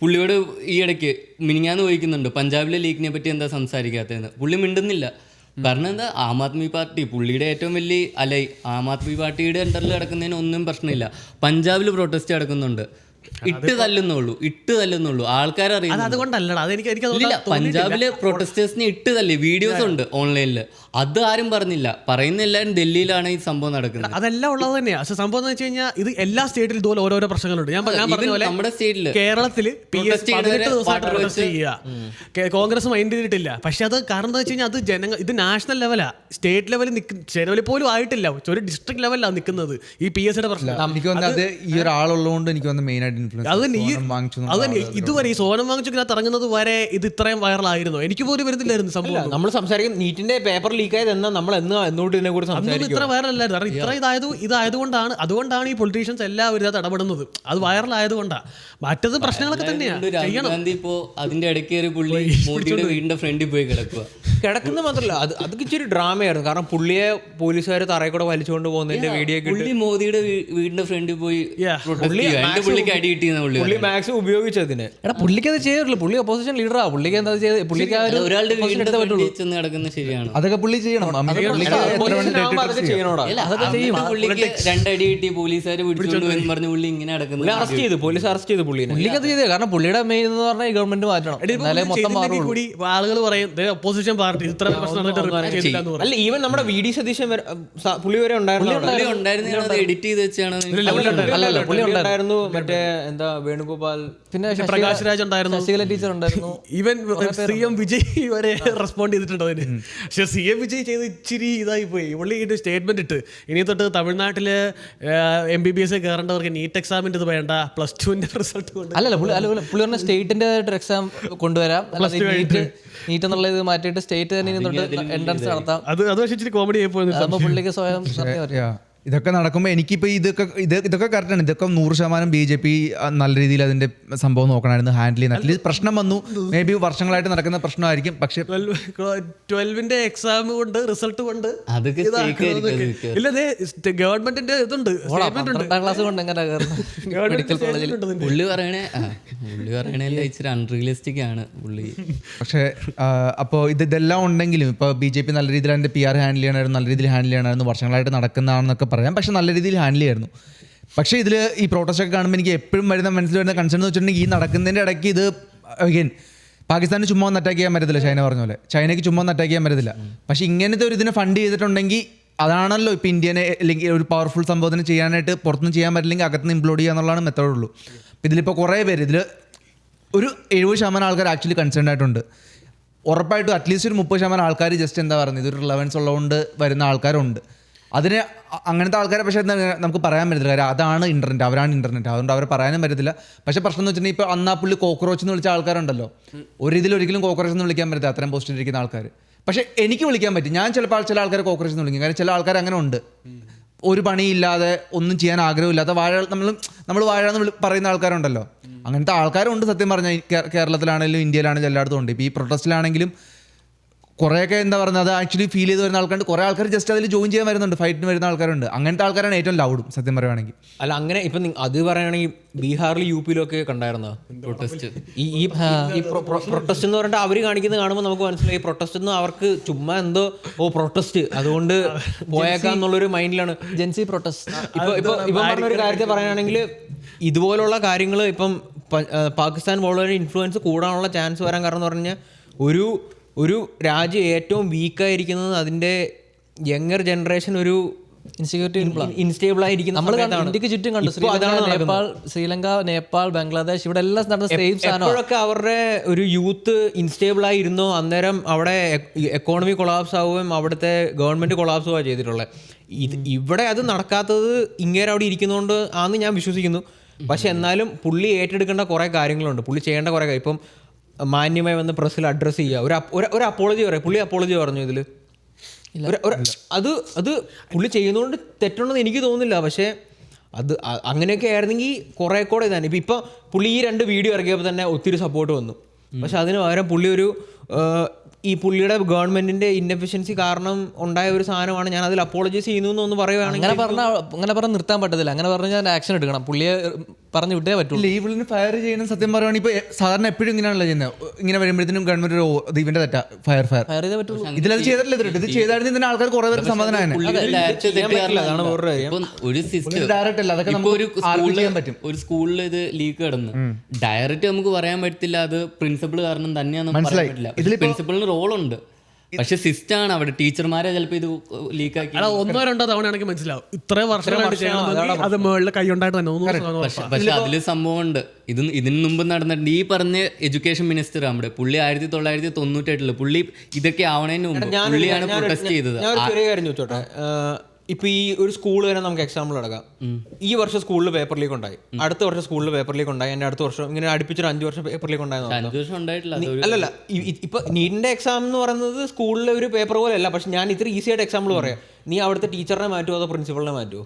പുള്ളിയോട് ഈ ഇടയ്ക്ക് മിനിങ്ങാന്ന് ചോദിക്കുന്നുണ്ട് പഞ്ചാബിലെ ലീഗിനെ പറ്റി എന്താ സംസാരിക്കാത്തതെന്ന്. പുള്ളി മിണ്ടുന്നില്ല. കാരണം എന്താ, ആം ആദ്മി പാർട്ടി പുള്ളിയുടെ ഏറ്റവും വലിയ ആം ആദ്മി പാർട്ടിയുടെ അണ്ടറിൽ കിടക്കുന്നതിന് ഒന്നും പ്രശ്നമില്ല. പഞ്ചാബിൽ പ്രൊട്ടസ്റ്റ് നടക്കുന്നുണ്ട്, ഇട്ട് തല്ലുന്നുള്ളൂ ആൾക്കാരറിയാം. അതുകൊണ്ടല്ലടാ പഞ്ചാബിലെ പ്രൊട്ടസ്റ്റേഴ്സിനെ ഇട്ട് തല്ലി വീഡിയോസ് ഉണ്ട് ഓൺലൈനിൽ. അത് ആരും പറഞ്ഞില്ല. പറയുന്ന എല്ലാവരും ഡൽഹിയിലാണ് ഈ സംഭവം നടക്കുന്നത്. അതെല്ലാം ഉള്ളത് തന്നെയാണ്. പക്ഷെ സംഭവം എന്ന് വെച്ച് കഴിഞ്ഞാൽ ഇത് എല്ലാ സ്റ്റേറ്റിലും ഇതുപോലെ ഓരോരോ പ്രശ്നങ്ങളുണ്ട്. ഞാൻ പറഞ്ഞ പോലെ നമ്മുടെ സ്റ്റേറ്റില് കേരളത്തിൽ കോൺഗ്രസ് മൈൻഡ് ചെയ്തിട്ടില്ല. പക്ഷെ അത് കാരണം എന്താ വെച്ച് കഴിഞ്ഞാൽ അത് ഇത് നാഷണൽ ലെവലാ, സ്റ്റേറ്റ് ലെവലിൽ ലെവലിൽ പോലും ആയിട്ടില്ല. ഒരു ഡിസ്ട്രിക്ട് ലെവലിലാണ് നിൽക്കുന്നത് ഈ PSയുടെ പ്രശ്നം. എനിക്ക് തോന്നുന്നത് ഈ ഒരാളുള്ളതുകൊണ്ട് എനിക്ക് തോന്നുന്നു മെയിൻ ആയിട്ട് അതന്നെ ഇതുവരെ ഈ സോനം വാങ്ങിച്ചതിനകത്ത് ഇറങ്ങുന്നത് വരെ ഇത് ഇത്രയും വൈറലായിരുന്നു. എനിക്ക് പോലും വരുന്നില്ലായിരുന്നു സംഭവം. നമ്മൾ സംസാരിക്കും നീറ്റിന്റെ പേപ്പർ ലീക്കായത് എന്നാ നമ്മൾ എന്തുകൊണ്ട് ഇതിനെ കുറിച്ച് സംസാരിക്കും. ഇത്ര വൈറലായിരുന്നു. കാരണം ഇത്ര അതുകൊണ്ടാണ് ഈ പൊളിറ്റീഷ്യൻസ് എല്ലാവരും ഇതിനകത്ത് ഇടപെടുന്നത്. അത് വൈറലായതുകൊണ്ടാണ്. മറ്റത് പ്രശ്നങ്ങളൊക്കെ തന്നെയാണ്. രാഹുൽ ഗാന്ധി ഇപ്പോ അതിന്റെ ഇടയ്ക്ക് പുള്ളി മോദിയുടെ വീടിന്റെ ഫ്രണ്ടിൽ പോയി കിടക്കുന്ന മാത്രമല്ല അതൊക്കെ ഇച്ചിരി ഡ്രാമയായിരുന്നു. കാരണം പുള്ളിയെ പോലീസുകാർ തറയിൽ കൂടെ വലിച്ചുകൊണ്ട് പോകുന്നതിന്റെ വീഡിയോ പുള്ളി മോദിയുടെ വീടിന്റെ ഫ്രണ്ടിൽ പോയി പുള്ളി മാക്സിമം ഉപയോഗിച്ചതിന്. പുള്ളിക്കത് ചെയ്തിട്ടുള്ളൂ. പുള്ളി ഒപ്പോസിഷൻ ലീഡറാ. പുള്ളിക്ക് എന്താ ഒരാളുടെ വീടിന്റെ ശരിയാണ്. അതൊക്കെ പുള്ളി ചെയ്യണം. പുള്ളിക്ക് 2 അടി കിട്ടി, പോലീസുകാർ പിടിച്ചോണ്ട് എന്ന് പറഞ്ഞ് പുള്ളി ഇങ്ങനെ നടക്കുന്നത്. പോലീസ് അറസ്റ്റ് ചെയ്തു പുള്ളിനെ. പുള്ളിക്കത് ചെയ്തത് കാരണം പുള്ളിയുടെ മെയിൻ എന്ന് പറഞ്ഞാൽ ഗവൺമെന്റ് മാറ്റണം. കൂടി ആളുകൾ പറയും ഒപ്പോസിഷൻ പാർട്ടി ഇത്ര പ്രശ്നം. അല്ല, ഈവൻ നമ്മുടെ VD സതീശൻ പുള്ളി വരെ ഉണ്ടായിരുന്നു. എഡിറ്റ് ചെയ്ത് വെച്ചാണ്. മറ്റേ എന്താ വേണുഗോപാൽ, പിന്നെ പ്രകാശ് രാജ് ഉണ്ടായിരുന്നു, ശശികല ടീച്ചർ ഉണ്ടായിരുന്നു. ഈവൻ CM വിജയ് വരെ റെസ്പോണ്ട് ചെയ്തിട്ടുണ്ട് അതിന്. പക്ഷെ CM വിജയ് ചെയ്ത് ഇച്ചിരി ഇതായി പോയി. പുള്ളി സ്റ്റേറ്റ്മെന്റ് ഇട്ട് ഇനി തൊട്ട് തമിഴ്നാട്ടില് MBBS കയറേണ്ടവർക്ക് നീറ്റ് എക്സാമിന്റെ ഇത് വേണ്ട, +2 റിസൾട്ട് കൊണ്ട്. അല്ലല്ല പുള്ളി പറഞ്ഞ സ്റ്റേറ്റിന്റെ എക്സാം കൊണ്ടുവരാം, നീറ്റ് എന്നുള്ള ഇത് മാറ്റിയിട്ട് സ്റ്റേറ്റ് തന്നെ എൻട്രൻസ് നടത്താം. അത് പക്ഷേ ഇച്ചിരി കോമഡി ആയി പോയി. പുള്ളിക്ക് സ്വയം ഇതൊക്കെ നടക്കുമ്പോൾ എനിക്കിപ്പോൾ ഇതൊക്കെ കറക്റ്റാണ്. ഇതൊക്കെ 100% BJP നല്ല രീതിയിൽ അതിന്റെ സംഭവം നോക്കണമായിരുന്നു, ഹാൻഡിൽ ചെയ്യുന്ന. അറ്റ്ലീസ്റ്റ് പ്രശ്നം വന്നു, മേ ബി വർഷങ്ങളായിട്ട് നടക്കുന്ന പ്രശ്നമായിരിക്കും. പക്ഷേ 12ന്റെ എക്സാം കൊണ്ട് റിസൾട്ട് കൊണ്ട് ഇല്ല, ഗവൺമെന്റിന്റെ ഇതുണ്ട്, ക്ലാസ് കൊണ്ട് എങ്ങനെ മെഡിക്കൽ കോളേജിൽ പുള്ളി പറയണേ ഇച്ചിരി അൺറിയലിസ്റ്റിക് ആണ് പുള്ളി. പക്ഷേ അപ്പോൾ ഇതെല്ലാം ഉണ്ടെങ്കിലും ഇപ്പോൾ BJP നല്ല രീതിയിൽ അതിന്റെ PR ഹാൻഡിൽ ചെയ്യണമായിരുന്നു, നല്ല രീതിയിൽ ഹാൻഡിൽ ചെയ്യണമായിരുന്നു, വർഷങ്ങളായിട്ട് നടക്കുന്നതാണെന്നൊക്കെ പറയാം. പക്ഷെ നല്ല രീതിയിൽ ഹാൻഡിൽ ചെയ്യായിരുന്നു. പക്ഷേ ഇതിൽ ഈ പ്രൊട്ടസ്റ്റ് ഒക്കെ കാണുമ്പോൾ എനിക്ക് എപ്പോഴും മനസ്സിൽ വരുന്ന കൺസേൺ എന്ന് വെച്ചിട്ടുണ്ടെങ്കിൽ ഈ നടക്കുന്നതിൻ്റെ ഇടയ്ക്ക് ഇത് അഗൈൻ പാകിസ്ഥാന് ചുമ്മാ ഒന്ന് അറ്റാക്ക് ചെയ്യാൻ പറ്റത്തില്ല. ചൈന പറഞ്ഞ പോലെ ചൈനയ്ക്ക് ചുമ്മാ ഒന്ന് അറ്റാക്ക് ചെയ്യാൻ പറ്റത്തില്ല. പക്ഷേ ഇങ്ങനത്തെ ഒരു ഇതിനെ ഫണ്ട് ചെയ്തിട്ടുണ്ടെങ്കിൽ അതാണല്ലോ ഇപ്പോൾ ഇന്ത്യനെ അല്ലെങ്കിൽ ഒരു പവർഫുൾ സംഭവത്തിന് ചെയ്യാനായിട്ട് പുറത്തുനിന്ന് ചെയ്യാൻ പറ്റില്ലെങ്കിൽ അകത്തുനിന്ന് ഇംപ്ലോഡ് ചെയ്യുക എന്നുള്ളതാണ് മെത്തേഡുള്ളൂ. ഇതിലിപ്പോൾ കുറേ പേര് ഇതിൽ ഒരു 70% ആൾക്കാർ ആക്ച്വലി കൺസേൺ ആയിട്ടുണ്ട്. ഉറപ്പായിട്ടും അറ്റ്ലീസ്റ്റ് ഒരു 30% ആൾക്കാർ ജസ്റ്റ് എന്താ പറയുന്നത് ഇതൊരു റിലവൻസ് ഉള്ളതുകൊണ്ട് വരുന്ന ആൾക്കാരുണ്ട്. അതിന് അങ്ങനത്തെ ആൾക്കാരെ പക്ഷേ എന്താ നമുക്ക് പറയാൻ പറ്റത്തില്ല. കാര്യം അതാണ് ഇൻ്റർനെറ്റ്, അവരാണ് ഇൻ്റർനെറ്റ്, അതുകൊണ്ട് അവരെ പറയാനും പറ്റത്തില്ല. പക്ഷേ പ്രശ്നം എന്ന് വെച്ചിട്ടുണ്ടെങ്കിൽ ഇപ്പോൾ അന്നാ പുള്ളി കോക്രോച്ച് എന്ന് വിളിച്ച ആൾക്കാരുണ്ടല്ലോ, ഒരു ഇതിലൊരിക്കലും കോക്രോച്ച് എന്ന് വിളിക്കാൻ പറ്റത്തില്ല അത്രയും പോസ്റ്റിലിരിക്കുന്ന ആൾക്കാർ. പക്ഷെ എനിക്ക് വിളിക്കാൻ പറ്റും. ഞാൻ ചിലപ്പോൾ ചില ആൾക്കാരെ കോക്രോച്ച് എന്ന് വിളിക്കും. കാരണം ചില ആൾക്കാർ അങ്ങനെ ഉണ്ട്, ഒരു പണിയില്ലാതെ ഒന്നും ചെയ്യാൻ ആഗ്രഹമില്ലാത്ത നമ്മൾ വാഴ എന്ന് പറയുന്ന ആൾക്കാരുണ്ടല്ലോ. അങ്ങനത്തെ ആൾക്കാരുണ്ട് സത്യം പറഞ്ഞാൽ. കേരളത്തിലാണെങ്കിലും ഇന്ത്യയിലാണെങ്കിലും എല്ലായിടത്തും ഉണ്ട്. ഇപ്പോൾ ഈ പ്രൊട്ടസ്റ്റിലാണെങ്കിലും കുറേയൊക്കെ എന്താ പറയുക, അത് ആക്ച്വലി ഫീൽ ചെയ്ത് വരുന്ന ആൾക്കാരുണ്ട്. കുറേ ആൾക്കാർ ജസ്റ്റ് അതിൽ ജോയിൻ ചെയ്യാൻ വരുന്നുണ്ട്, ഫൈറ്റിന് വരുന്ന ആൾക്കാരുണ്ട്. അങ്ങനത്തെ ആൾക്കാരാണ് ഏറ്റവും ലൗഡും സത്യം പറയുകയാണെങ്കിൽ. അല്ല അങ്ങനെ ഇപ്പം അത് പറയുകയാണെങ്കിൽ ബീഹാറിൽ യുപിയിലൊക്കെ കണ്ടായിരുന്നോ പ്രൊട്ടസ്റ്റ്? ഈ പ്രൊട്ടസ്റ്റ് എന്ന് പറഞ്ഞിട്ട് അവർ കാണിക്കുന്നത് കാണുമ്പോൾ നമുക്ക് മനസ്സിലായി പ്രൊട്ടസ്റ്റ് എന്ന് അവർക്ക് ചുമ്മാ എന്തോ പ്രൊട്ടസ്റ്റ് അതുകൊണ്ട് പോയേക്കാന്നുള്ളൊരു മൈൻഡിലാണ് ജെൻസി പ്രൊട്ടസ്റ്റ്. ഇപ്പം പറഞ്ഞൊരു കാര്യത്തെ പറയുകയാണെങ്കിൽ ഇതുപോലുള്ള കാര്യങ്ങൾ ഇപ്പം പാകിസ്ഥാൻ പോലുള്ള ഇൻഫ്ലുവൻസ് കൂടാനുള്ള ചാൻസ് വരാൻ കാരണം എന്ന് പറഞ്ഞാൽ ഒരു രാജ്യം ഏറ്റവും വീക്കായിരിക്കുന്നത് അതിൻ്റെ യങ്ങർ ജനറേഷൻ ഒരു ഇൻസ്റ്റേബിൾ ആയിരിക്കുന്ന നമ്മൾ ഇന്ത്യക്ക് ചുറ്റും കണ്ടു. ശ്രീലങ്ക, നേപ്പാൾ, ബംഗ്ലാദേശ്, ഇവിടെ എല്ലാം നടന്ന സെയിം സാധനം. എപ്പോഴൊക്കെ അവരുടെ ഒരു യൂത്ത് ഇൻസ്റ്റേബിൾ ആയിരുന്നോ അന്നേരം അവിടെ എക്കോണമി കൊളാപ്സ് ആവുകയും അവിടുത്തെ ഗവൺമെന്റ് കൊളാപ്സ് ആവുക ചെയ്തിട്ടുള്ളത്. ഇവിടെ അത് നടക്കാത്തത് ഇങ്ങനെ അവിടെ ഇരിക്കുന്നതുകൊണ്ട് ആണെന്ന് ഞാൻ വിശ്വസിക്കുന്നു. പക്ഷെ എന്നാലും പുള്ളി ഏറ്റെടുക്കേണ്ട കുറേ കാര്യങ്ങളുണ്ട്, പുള്ളി ചെയ്യേണ്ട കുറേ കാര്യം. ഇപ്പം മാന്യമായി വന്ന് പ്രസ്സിൽ അഡ്രസ്സ് ചെയ്യുക, ഒരു അപ്പോളജി പറയാം. പുള്ളി അപ്പോളജി പറഞ്ഞു ഇതിൽ. അത് പുള്ളി ചെയ്യുന്നതുകൊണ്ട് തെറ്റുണ്ടെന്ന് എനിക്ക് തോന്നുന്നില്ല. പക്ഷേ അത് അങ്ങനെയൊക്കെ ആയിരുന്നെങ്കിൽ കുറേ കൂടെ ഇതാണ്. ഇപ്പം പുള്ളി ഈ 2 വീഡിയോ ഇറക്കിയപ്പോൾ തന്നെ ഒത്തിരി സപ്പോർട്ട് വന്നു. പക്ഷെ അതിന് പകരം പുള്ളി ഈ പുള്ളിയുടെ ഗവൺമെന്റിന്റെ ഇൻഎഫിഷ്യൻസി കാരണം ഉണ്ടായ ഒരു സാധനമാണ്, ഞാൻ അതിൽ അപ്പോളജൈസ് ചെയ്യുന്നു എന്ന് പറയുകയാണെങ്കിൽ അങ്ങനെ പറഞ്ഞാൽ നിർത്താൻ പറ്റത്തില്ല. അങ്ങനെ പറഞ്ഞാൽ ആക്ഷൻ എടുക്കണം, പുള്ളിയെ പറഞ്ഞു വിട്ടേ പറ്റുള്ളൂ. ഈ പുള്ളിന് ഫയർ ചെയ്യുന്ന സത്യം പറയുകയാണെങ്കിൽ ഇപ്പോൾ സാധാരണ എപ്പോഴും ഇങ്ങനെയാണല്ലോ ചെയ്യുന്നത്. ഇങ്ങനെ വരുമ്പോഴത്തേനും ഗവൺമെന്റ് ഇവന്റെ തെറ്റാ ഫയർ ചെയ്തേ പറ്റുള്ളൂ. ഇതിലത് ചെയ്തിട്ടില്ല. ഇത് ചെയ്തായിരുന്നു ഇതിന്റെ ആൾക്കാർ കുറെ പേർക്ക് സമാധാനം. ഒരു സ്കൂളിൽ ഇത് ലീക്ക് കിടന്നു, ഡയറക്റ്റ് നമുക്ക് പറയാൻ പറ്റില്ല അത് പ്രിൻസിപ്പൾ കാരണം തന്നെയാണെന്ന് പറയാൻ പറ്റില്ല. പ്രിൻസിപ്പളിന് റോളുണ്ട്, പക്ഷെ സിസ്റ്റം ആണ് അവിടെ. ടീച്ചർമാരെ ചിലപ്പോൾ ഇത് ലീക്കാക്കി 1-2 തവണയാണെങ്കിൽ മനസ്സിലാവും. ഇത്രയും വർഷങ്ങളായിട്ട് ചെയ്യണമെങ്കിൽ അത് മുകളിൽ കൈയുണ്ടായിട്ട് തന്നെ. പക്ഷെ അതില് സംഭവം ഉണ്ട്. ഇതിന് മുമ്പ് നടന്നിട്ടുണ്ട്. ഈ പറഞ്ഞ എഡ്യൂക്കേഷൻ മിനിസ്റ്റർ നമ്മുടെ പുള്ളി 1998 പുള്ളി ഇതൊക്കെ ആവണതിന് മുമ്പ് പുള്ളിയാണ് പ്രൊട്ടസ്റ്റ് ചെയ്തത്. ഞാൻ ഒരു ചെറിയ കാര്യം ചോദിച്ചോട്ടെ. ഇപ്പൊ ഈ ഒരു സ്കൂൾ തന്നെ നമുക്ക് എക്സാമ്പിൾ എടുക്കാം. ഈ വർഷം സ്കൂളിൽ പേപ്പർ ലീക്ക് ഉണ്ടായി, അടുത്ത വർഷം സ്കൂളിൽ പേപ്പർ ലീക്ക് ഉണ്ടായി, എൻ്റെ അടുത്ത വർഷം ഇങ്ങനെ അടുപ്പിച്ചൊരു 5 വർഷം പേപ്പർ ലീക്ക് ഉണ്ടായിരുന്നു. അല്ലല്ല, ഇപ്പൊ നീറ്റിന്റെ എക്സാം എന്ന് പറയുന്നത് സ്കൂളിലെ ഒരു പേപ്പർ പോലെ അല്ല. പക്ഷെ ഞാൻ ഇത്ര ഈസി ആയിട്ട് എക്സാമ്പിൾ പറയാം. നീ അവിടുത്തെ ടീച്ചറിനെ മാറ്റുമോ അതോ പ്രിൻസിപ്പളിനെ മാറ്റുമോ?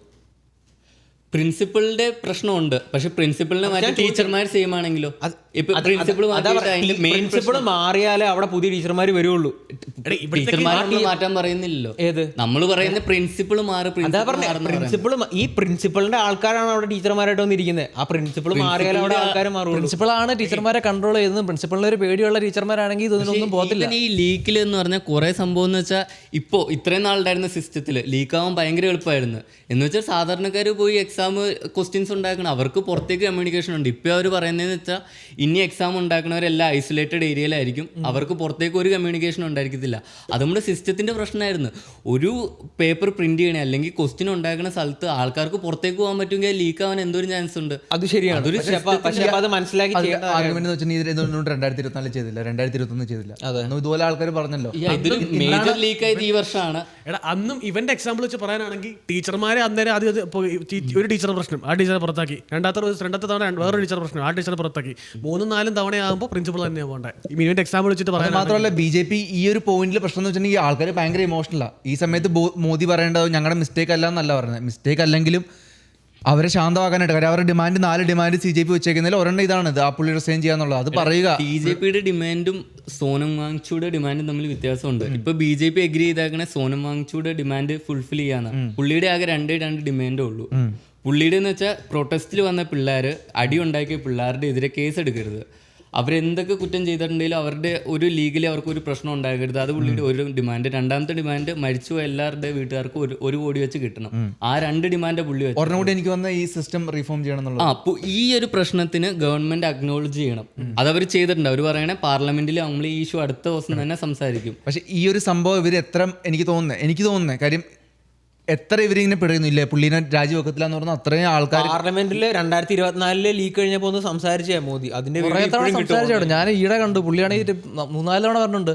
പ്രിൻസിപ്പളിന്റെ പ്രശ്നമുണ്ട്, പക്ഷെ പ്രിൻസിപ്പളിനെ മാറ്റി ടീച്ചർമാർ സെയിം ആണെങ്കിലോ? പ്രിൻസിപ്പൾ മാറിയാലേ അവിടെ പുതിയ ടീച്ചർമാർ വരുള്ളൂ. ടീച്ചർമാരെ മാറ്റാൻ പറയുന്നില്ലല്ലോ. ഏത് നമ്മൾ പറയുന്ന പ്രിൻസിപ്പൾ ഈ പ്രിൻസിപ്പളിന്റെ ആൾക്കാരാണ് അവിടെ ടീച്ചർമാരായിട്ട് വന്നിരിക്കുന്നത്. ആ പ്രിൻസിപ്പൾ മാറിയാലേ അവിടെ ആൾക്കാർ മാറും. പ്രിൻസിപ്പളാണ് ടീച്ചർമാരെ കൺട്രോൾ ചെയ്യുന്നത്. പ്രിൻസിപ്പളിന് ഒരു പേടിയുള്ള ടീച്ചർമാരാണെങ്കിൽ ഇതൊന്നും പോകത്തില്ല. ഈ ലീക്കിൽ എന്ന് പറഞ്ഞാൽ കുറെ സംഭവം എന്ന് വെച്ചാൽ ഇപ്പോൾ ഇത്രയും നാളുണ്ടായിരുന്ന സിസ്റ്റത്തിൽ ലീക്കാവാൻ ഭയങ്കര എളുപ്പമായിരുന്നു. എന്ന് വെച്ചാൽ സാധാരണക്കാർ പോയി എക്സാം ക്വസ്റ്റ്യൻസ് ഉണ്ടാക്കണം, അവർക്ക് പുറത്തേക്ക് കമ്മ്യൂണിക്കേഷൻ ഉണ്ട്. ഇപ്പോൾ അവർ പറയുന്നതെന്ന് വെച്ചാൽ ഇനി എക്സാം ഉണ്ടാക്കുന്നവരെല്ലാം ഐസൊലേറ്റഡ് ഏരിയയിലായിരിക്കും, അവർക്ക് പുറത്തേക്ക് ഒരു കമ്മ്യൂണിക്കേഷൻ ഉണ്ടായിരിക്കത്തില്ല. അത് നമ്മുടെ സിസ്റ്റത്തിൻ്റെ പ്രശ്നമായിരുന്നു. ഒരു പേപ്പർ പ്രിന്റ് ചെയ്യണേ അല്ലെങ്കിൽ ക്വസ്റ്റ്യൻ ഉണ്ടാക്കുന്ന സ്ഥലത്ത് ആൾക്കാർക്ക് പുറത്തേക്ക് പോകാൻ പറ്റുമെങ്കിൽ ലീക്ക് ആവാൻ എന്തോരം ചാൻസ് ഉണ്ട്. അത് ശരിയാണ്. അത് മനസ്സിലാക്കി 2024 ചെയ്തില്ല, 2021 ചെയ്തില്ല. ഇതുപോലെ ആൾക്കാർ പറഞ്ഞല്ലോ. ഇതൊരു മേജർ ലീക്ക് ആയത് ഈ വർഷമാണ്. അന്നും ഇവന്റെ എക്സാമ്പിൾ വെച്ച് പറയാനാണെങ്കിൽ ടീച്ചർമാരെ അന്നേരം ആദ്യം ഒരു ടീച്ചർ പ്രശ്നം, ആ ടീച്ചറെ പുറത്താക്കി. രണ്ടാമത്തെ തവണ വേറൊരു ടീച്ചർ പ്രശ്നം, ആ ടീച്ചറെ പുറത്താക്കി. 3-4 തവണയാകുമ്പോൾ പ്രിൻസിപ്പൾ തന്നെ പോകണ്ടേ. ഇവന്റെ എക്സാമ്പിൾ വെച്ചിട്ട് പറയാൻ മാത്രമല്ല BJP ഈ ഒരു പോയിന്റിൽ പ്രശ്നം എന്ന് വെച്ചിട്ടുണ്ടെങ്കിൽ ആൾക്കാർ ഭയങ്കര ഇമോഷണലാണ്. ഈ സമയത്ത് മോദി പറയേണ്ടത് ഞങ്ങളുടെ മിസ്റ്റേക്ക് അല്ല എന്നല്ല പറഞ്ഞത്. മിസ്റ്റേക്ക് അല്ലെങ്കിലും അവരെ ശാന്തമാക്കാനായിട്ട്, കാര്യം അവരുടെ 4 ഡിമാൻഡ് CJP വെച്ചേക്കുന്നതിൽ ഒരെണ്ണം ഇതാണ്, ആ പുള്ളി റിസൈൻ ചെയ്യാന്നുള്ളത്. അത് പറയുക. BJPയുടെ ഡിമാൻഡും സോനം വാങ്ചുയുടെ ഡിമാൻഡും തമ്മിൽ വ്യത്യാസമുണ്ട്. ഇപ്പൊ BJP എഗ്രി ചെയ്താക്കണേ സോനം വാങ്ചുയുടെ ഡിമാൻഡ് ഫുൾഫിൽ ചെയ്യാന്ന്. പുള്ളിയുടെ ആകെ 2 ഡിമാൻഡേ ഉള്ളൂ. പുള്ളിയുടെ എന്ന് വെച്ചാൽ പ്രൊട്ടസ്റ്റിൽ വന്ന പിള്ളേർ, അടി ഉണ്ടാക്കിയ പിള്ളേരുടെ എതിരെ കേസ് എടുക്കരുത്. അവരെന്തൊക്കെ കുറ്റം ചെയ്തിട്ടുണ്ടെങ്കിലും അവരുടെ ഒരു ലീഗലി അവർക്ക് ഒരു പ്രശ്നം ഉണ്ടാകരുത്. അത് പുള്ളിയുടെ ഒരു ഡിമാൻഡ്. രണ്ടാമത്തെ ഡിമാൻഡ് മരിച്ചുപോയ എല്ലാവരുടെ വീട്ടുകാർക്ക് 1 കോടി വെച്ച് കിട്ടണം. ആ 2 ഡിമാൻഡ് പുള്ളി വെച്ചു. ഒരെണ്ണം കൂടി എനിക്ക് വന്ന ഈ സിസ്റ്റം റീഫോം ചെയ്യണം എന്നുള്ളത്. അപ്പോൾ ഈ ഒരു പ്രശ്നത്തിന് ഗവൺമെന്റ് അക്നോളജ് ചെയ്യണം. അതവർ ചെയ്തിട്ടുണ്ട്. അവർ പറയണേ പാർലമെന്റിൽ നമ്മൾ ഈ ഇഷ്യൂ അടുത്ത ദിവസം തന്നെ സംസാരിക്കും. പക്ഷെ ഈ ഒരു സംഭവം ഇവർ എത്ര എനിക്ക് തോന്നുന്നത് കാര്യം എത്ര ഇവരിങ്ങനെ പിടയുന്നില്ലേ പുള്ളിനെ രാജിവെക്കത്തില്ല എന്ന് പറഞ്ഞാൽ അത്രയും ആൾക്കാർ പാർലമെന്റിൽ 2024 ലീക്ക് കഴിഞ്ഞപ്പോൾ ഒന്ന് സംസാരിച്ചേ മോദി. അതിന്റെ സംസാരിച്ചോ? ഞാൻ ഈടെ കണ്ടു പുള്ളിയാണെങ്കിൽ 3-4 തവണ പറഞ്ഞിട്ടുണ്ട്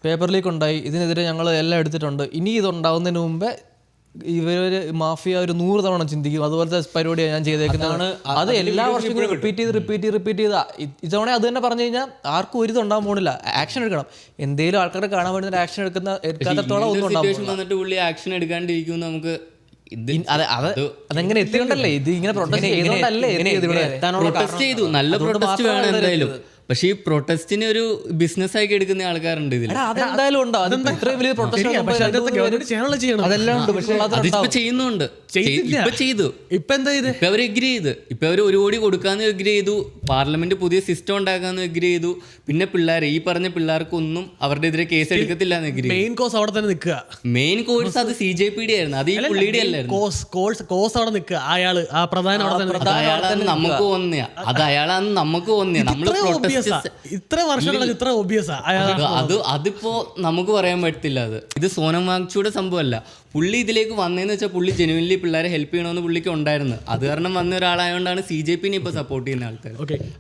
പേപ്പർ ലീക്ക് ഉണ്ടായി, ഇതിനെതിരെ ഞങ്ങൾ എല്ലാം എടുത്തിട്ടുണ്ട്, ഇനി ഇതുണ്ടാവുന്നതിന് മുമ്പേ ഇവര് മാഫിയ ഒരു 100 തവണ ചിന്തിക്കും അതുപോലത്തെ പരിപാടിയാണ് ഞാൻ ചെയ്തേക്കുന്നതാണ്. അത് എല്ലാ വർഷവും റിപ്പീറ്റ് ചെയ്ത് ഇതവണ അത് തന്നെ പറഞ്ഞു കഴിഞ്ഞാൽ ആർക്കും ഒരു ഇതുണ്ടാകാൻ പോണില്ല. ആക്ഷൻ എടുക്കണം, എന്തെങ്കിലും ആൾക്കാരെ കാണാൻ വേണ്ടി ആക്ഷൻ എടുക്കാത്തോളം ഒന്നും ഉണ്ടാവും. വന്നിട്ട് പുള്ളി ആക്ഷൻ എടുക്കാണ്ടിരിക്കും. നമുക്ക് അതെങ്ങനെ എത്തിയോണ്ടല്ലേ ഇത് ഇങ്ങനെ പ്രൊട്ടസ്റ്റ് ചെയ്തു. നല്ല പ്രൊട്ടസ്റ്റ് വേണം എന്തായാലും. പക്ഷെ ഈ പ്രൊട്ടസ്റ്റിന് ഒരു ബിസിനസ് ആക്കി എടുക്കുന്ന ആൾക്കാരുണ്ട് ഇതിൽ. അതെന്തായാലും ഉണ്ട്. ഇത്രയും വലിയ പ്രൊട്ടസ്റ്റ് അതെല്ലാം ഉണ്ട്. പക്ഷെ അതിപ്പോ ചെയ്യുന്നുണ്ട്. ഇപ്പൊ എന്താ ഇത്? ഇപ്പൊ അവർ എഗ്രി ചെയ്ത്, ഇപ്പൊ അവർ 1 കോടി കൊടുക്കാന്ന് എഗ്രി ചെയ്തു. പാർലമെന്റ് പുതിയ സിസ്റ്റം ഉണ്ടാക്കാന്ന് എഗ്രി ചെയ്തു. പിന്നെ പിള്ളേരെ ഈ പറഞ്ഞ പിള്ളേർക്കൊന്നും അവരുടെ എതിരെ കേസ് എടുക്കത്തില്ല എന്ന് എഗ്രി. മെയിൻ കോഴ്സ് അവിടെ തന്നെ നിൽക്കുക. മെയിൻ കോഴ്സ് അത് CJPD ആയിരുന്നു, അത് ഈ പുള്ളിയുടെ അല്ലായിരുന്നു. കോഴ്സ് അവിടെ നിൽക്കുക. അയാള് ആ പ്രധാന അയാളാണ് നമുക്ക് തോന്നിയ, അത് അയാളാണ് നമുക്ക് തോന്നിയ. നമ്മള് ഇത്ര വർഷങ്ങളൊക്കെ ഇത്ര ഒബിയസാ അതിപ്പോ നമുക്ക് പറയാൻ പറ്റത്തില്ല. ഇത് സോനം വാങ്ചുയുടെ സംഭവമല്ല. പുള്ളി ഇതിലേക്ക് വന്നതെന്ന് വെച്ചാൽ പുള്ളി ജെനുവിൻലി പിള്ളേരെ ഹെൽപ്പ് ചെയ്യണമെന്ന് പുള്ളിക്ക് ഉണ്ടായിരുന്നു. അത് കാരണം വന്ന ഒരാളായതുകൊണ്ടാണ് CJPനെ ഇപ്പോൾ സപ്പോർട്ട് ചെയ്യുന്ന ആൾക്കാർ.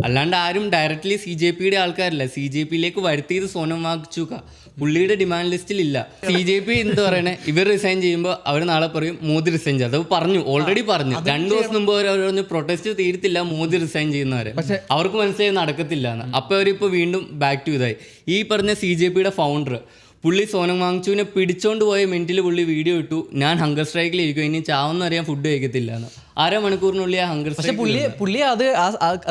അല്ലാണ്ട് ആരും ഡയറക്റ്റ്ലി CJPയുടെ ആൾക്കാരല്ല. CJPയിലേക്ക് വരുത്തിയത് സോനം വാങ്ചുക. പുള്ളിയുടെ ഡിമാൻഡ് ലിസ്റ്റിൽ ഇല്ല. CJP എന്ത് പറയണേ, ഇവർ റിസൈൻ ചെയ്യുമ്പോൾ അവർ നാളെ പറയും മോദി റിസൈൻ ചെയ്തു. അത് പറഞ്ഞു, ഓൾറെഡി പറഞ്ഞു. 2 ദിവസം മുമ്പ് അവർ പറഞ്ഞു പ്രൊട്ടസ്റ്റ് തീരത്തില്ല, മോദി റിസൈൻ ചെയ്യുന്നവരെ. അവർക്ക് മനസ്സിലായി നടക്കത്തില്ല എന്ന്. അപ്പോൾ അവരിപ്പോൾ വീണ്ടും ബാക്ക് ടു ഇതായി. ഈ പറഞ്ഞ CJPയുടെ ഫൗണ്ടർ പുള്ളി സോനം വാങ്ചുവിനെ പിടിച്ചോണ്ട് പോയ മിനിറ്റിൽ പുള്ളി വീഡിയോ ഇട്ടു, ഞാൻ ഹങ്കർ സ്ട്രൈക്കിലിരിക്കും, ഇനി ചാവെന്ന് അറിയാൻ ഫുഡ് കഴിക്കത്തില്ല എന്ന്. 1/2 മണിക്കൂറിനുള്ളിൽ ആ ഹങ്കർ സ്ട്രൈക്ക്. പുള്ളി അത്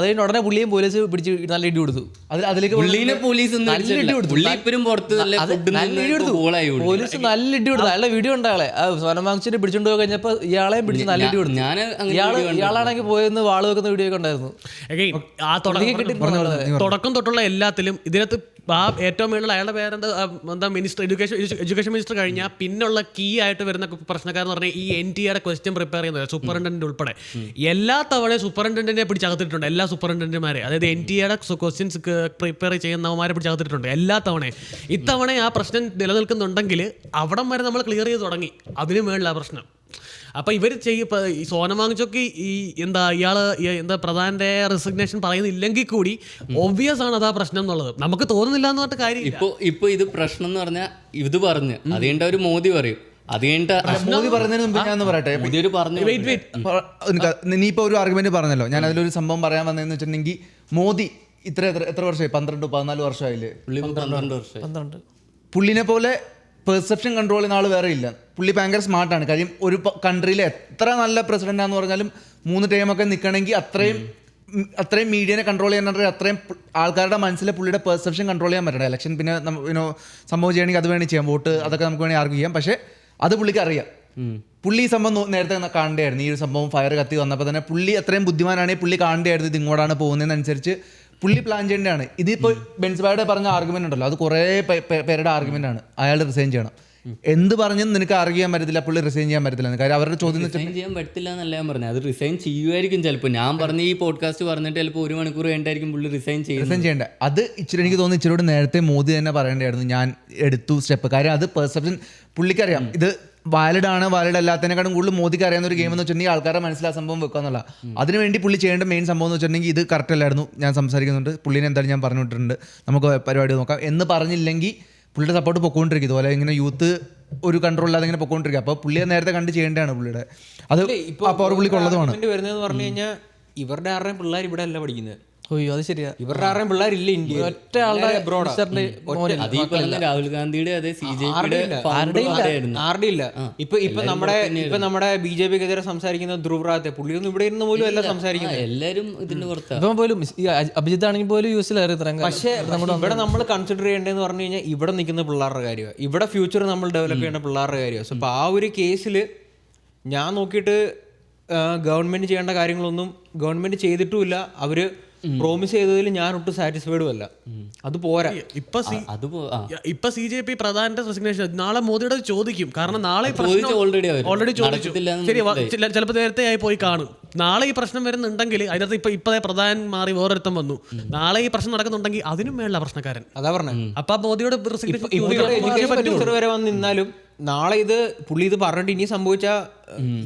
കഴിഞ്ഞ ഉടനെ പുള്ളിയും പോലീസ് പിടിച്ച് നല്ല ഇടി കൊടുത്തു. അതിലേക്ക് പുള്ളീനെ പോലീസ് ഇപ്പഴും പുറത്ത് പോലീസ് നല്ല ഇടി കൊടുത്തു. അയാളെ വീഡിയോ ഉണ്ട്. ആളെ സോനം വാങ്ചുവിനെ പിടിച്ചോണ്ട് പോയി കഴിഞ്ഞപ്പോ ഇയാളെയും പിടിച്ച് നല്ല ഇടി കൊടുത്തു. ഇയാളാണെങ്കിൽ പോയെന്ന് വാള് വെക്കുന്ന വീഡിയോ ഒക്കെ ഉണ്ടായിരുന്നു. തുടക്കം തൊട്ടുള്ള എല്ലാത്തിലും ഇതിനകത്ത് ആ ഏറ്റവും മേളിൽ അയാളുടെ പേരെന്താ മിനിസ്റ്റർ എഡ്യൂക്കേഷൻ മിനിസ്റ്റർ കഴിഞ്ഞാൽ പിന്നുള്ള കീ ആയിട്ട് വരുന്ന പ്രശ്നക്കാരെന്ന് പറഞ്ഞാൽ ഈ NTAയുടെ ക്വസ്റ്റ്യൻ പ്രിപ്പയർ ചെയ്യുന്നത് സൂപ്പറിൻറ്റൻഡന്റ് ഉൾപ്പെടെ എല്ലാ തവണയും സൂപ്പറിൻറ്റൻഡന്റിനെ പിടിച്ചകത്തിട്ടുണ്ട്. എല്ലാ സൂപ്പറിൻറ്റൻഡന്റുമാരെ, അതായത് NTAയുടെ ക്വസ്റ്റ്യൻസ് പ്രിപ്പയർ ചെയ്യുന്നവന്മാരെ പിടിച്ചകത്തിട്ടുണ്ട് എല്ലാ തവണയും. ഇത്തവണ ആ പ്രശ്നം നിലനിൽക്കുന്നുണ്ടെങ്കിൽ അവിടം വരെ നമ്മൾ ക്ലിയർ ചെയ്ത് തുടങ്ങി. അതിന് മേളിൽ ആ പ്രശ്നം. അപ്പോൾ ഇവർ ഈ സോനം വാങ്ചുക്ക് ഇയാള് പ്രധാനന്റെ റെസിഗ്നേഷൻ പറയുന്നില്ലെങ്കിൽ കൂടി ഒബ്വിയസ് ആണ് അതാ പ്രശ്നം എന്നുള്ളത്. നമുക്ക് തോന്നുന്നില്ല എന്ന് പറഞ്ഞിട്ട് കാര്യം. ഇപ്പൊ ഇത് പ്രശ്നം എന്ന് പറഞ്ഞാൽ ഇത് പറഞ്ഞ് അത് കഴിഞ്ഞിട്ട് ഒരു മോദി പറയും. മോദി പറയുന്നതിന് മുമ്പ് ഞാൻ പറയട്ടെ, നീ ഇപ്പൊ ഒരു ആർഗ്യുമെന്റ് പറഞ്ഞല്ലോ, ഞാൻ അതിലൊരു സംഭവം പറയാൻ വന്നതെന്ന് വെച്ചിട്ടുണ്ടെങ്കിൽ മോദി എത്ര വർഷമായി? 12-14 വർഷമായില്ലേ? 12 പുള്ളിനെ പോലെ പെർസെപ്ഷൻ കൺട്രോൾ ചെയ്യുന്ന ആൾ വേറെ ഇല്ല. പുള്ളി ഭയങ്കര സ്മാർട്ടാണ്. കാര്യം ഒരു കൺട്രിയിലെ എത്ര നല്ല പ്രസിഡന്റാന്ന് പറഞ്ഞാലും 3 ടൈമൊക്കെ നിൽക്കണമെങ്കിൽ അത്രയും മീഡിയനെ കൺട്രോൾ ചെയ്യാൻ, അത്രയും ആൾക്കാരുടെ മനസ്സിലെ പുള്ളിയുടെ പെർസെപ്ഷൻ കൺട്രോൾ ചെയ്യാൻ പറ്റണം. ഇലക്ഷൻ പിന്നെ സംഭവം ചെയ്യണമെങ്കിൽ അത് വേണമെങ്കിൽ ചെയ്യാം, വോട്ട് അതൊക്കെ നമുക്ക് വേണമെങ്കിൽ ആർഗ്യൂ ചെയ്യാം. പക്ഷേ അത് പുള്ളിക്ക് അറിയാം. പുള്ളി ഈ സംഭവം നേരത്തെ കാണേണ്ടായിരുന്നു. ഈ ഒരു സംഭവം ഫയർ കത്തി വന്നപ്പോൾ തന്നെ പുള്ളി അത്രയും ബുദ്ധിമാനാണെങ്കിൽ പുള്ളി കാണേണ്ടായിരുന്നു ഇത് ഇങ്ങോട്ടാണ് പോകുന്നതെന്നനുസരിച്ച് പുള്ളി പ്ലാൻ ചെയ്യേണ്ടതാണ്. ഇതിപ്പോൾ ബെൻസ്ബായുടെ പറഞ്ഞ ആർഗ്യുമെന്റ് ഉണ്ടല്ലോ, അത് കുറേ പേരുടെ ആർഗ്യുമെന്റ് ആണ്. അയാൾ റിസൈൻ ചെയ്യണം. എന്ത് പറഞ്ഞും നിനക്ക് ആർഗ്യൂ ചെയ്യാൻ പറ്റത്തില്ല, പുള്ളി റിസൈൻ ചെയ്യാൻ പറ്റത്തില്ല. കാര്യം അവരുടെ ചോദ്യം ചെയ്യാൻ പറ്റില്ല എന്നല്ല ഞാൻ പറഞ്ഞത്. അത് റിസൈൻ ചെയ്യുമായിരിക്കും ചിലപ്പോൾ. ഞാൻ പറഞ്ഞ ഈ പോഡ്കാസ്റ്റ് പറഞ്ഞിട്ട് ചിലപ്പോൾ 1 മണിക്കൂർ കഴിഞ്ഞിട്ടായിരിക്കും പുള്ളി റിസൈൻ ചെയ്യേണ്ട. അത് ഇച്ചിരി എനിക്ക് തോന്നുന്നു ഇച്ചിരി നേരത്തെ മോദി തന്നെ പറയേണ്ടതായിരുന്നു. ഞാൻ എടുത്തു സ്റ്റെപ്പ്. കാര്യം അത് പെർസെപ്ഷൻ പുള്ളിക്കറിയാം. ഇത് വാലിഡ് ആണ്, വാലിഡ് അല്ലാത്തതിനെക്കാളും കൂടുതൽ മോദിക്ക് അറിയാവുന്ന ഒരു ഗെയിം എന്ന് വെച്ചിട്ടുണ്ടെങ്കിൽ ആൾക്കാരെ മനസ്സിലാ സംഭവം വെക്കുക എന്നുള്ള. അതിനുവേണ്ടി പുള്ളി ചെയ്യേണ്ട മെയിൻ സംഭവം എന്ന് വെച്ചിട്ടുണ്ടെങ്കിൽ ഇത് കറക്റ്റ് അല്ലായിരുന്നു. ഞാൻ സംസാരിക്കുന്നുണ്ട്, പുള്ളിനെ എന്തായാലും ഞാൻ പറഞ്ഞിട്ടുണ്ട്, നമുക്ക് പരിപാടി നോക്കാം എന്ന് പറഞ്ഞില്ലെങ്കിൽ പുള്ളിയുടെ സപ്പോർട്ട് പൊക്കോണ്ടിരിക്കും. ഇതുപോലെ ഇങ്ങനെ യൂത്ത് ഒരു കൺട്രോൾ ഇല്ലാതെ ഇങ്ങനെ പൊക്കോണ്ടിരിക്കുക. അപ്പോൾ പുള്ളിയെ നേരത്തെ കണ്ട് ചെയ്യേണ്ടതാണ് പുള്ളിയുടെ. അത് അപ്പോൾ പുള്ളിക്ക് ഉള്ളതുമാണ്. വരുന്നതെന്ന് പറഞ്ഞു കഴിഞ്ഞാൽ ഇവരുടെ ആരുടെയും പിള്ളേർ ഇവിടെ അല്ല പഠിക്കുന്നത്. അയ്യോ അത് ശരിയാ. ഇവരുടെ ആരുടെയും പിള്ളേരില്ല ഇന്ത്യ. ഒറ്റ ആളുടെ രാഹുൽ ഗാന്ധിയുടെ അതെ ആരുടെ ഇല്ല. ഇപ്പൊ നമ്മുടെ BJPക്കെതിരെ സംസാരിക്കുന്ന ധ്രുവ് റാവത്തെ പുള്ളിയൊന്നും ഇവിടെ ഇരുന്ന് പോലും അല്ല സംസാരിക്കുന്നത്. എല്ലാവരും ഇതിന്റെ പുറത്ത്. ഇപ്പം പോലും അഭിജിത്ത് ആണെങ്കിൽ പോലും യൂസിലായിരുന്നു. പക്ഷേ ഇവിടെ നമ്മൾ കൺസിഡർ ചെയ്യേണ്ടതെന്ന് പറഞ്ഞു കഴിഞ്ഞാൽ ഇവിടെ നിൽക്കുന്ന പിള്ളേരുടെ കാര്യമാണ്, ഇവിടെ ഫ്യൂച്ചർ നമ്മൾ ഡെവലപ്പ് ചെയ്യേണ്ട പിള്ളേരുടെ കാര്യമാണ്. സോ അപ്പോൾ ആ ഒരു കേസിൽ ഞാൻ നോക്കിയിട്ട് ഗവൺമെന്റ് ചെയ്യേണ്ട കാര്യങ്ങളൊന്നും ഗവൺമെന്റ് ചെയ്തിട്ടുമില്ല. അവര് പ്രോമിസ് ചെയ്തതിൽ ഞാൻ ഒട്ടും സാറ്റിസ്ഫൈഡും അല്ല. അത് പോരാ. ഇപ്പൊ CJP പ്രധാനന്റെ റെസിഗ്നേഷൻ നാളെ മോദിയുടെ ചോദിക്കും. കാരണം നാളെ ഓൾറെഡി ചോദിച്ചു. ശരി, ചിലപ്പോൾ നേരത്തെ ആയി പോയി കാണും. നാളെ ഈ പ്രശ്നം വരുന്നുണ്ടെങ്കിൽ അതിനകത്ത് ഇപ്പൊ പ്രധാൻ മാറി വേറൊരുത്തം വന്നു. നാളെ ഈ പ്രശ്നം നടക്കുന്നുണ്ടെങ്കിൽ അതിനും മേളില പ്രശ്നക്കാരൻ. അതാ പറഞ്ഞത്. അപ്പൊ മോദിയുടെ വരെ വന്ന് നിന്നാലും നാളെ പുള്ളി ഇത് പറഞ്ഞിട്ട് ഇനി സംഭവിച്ച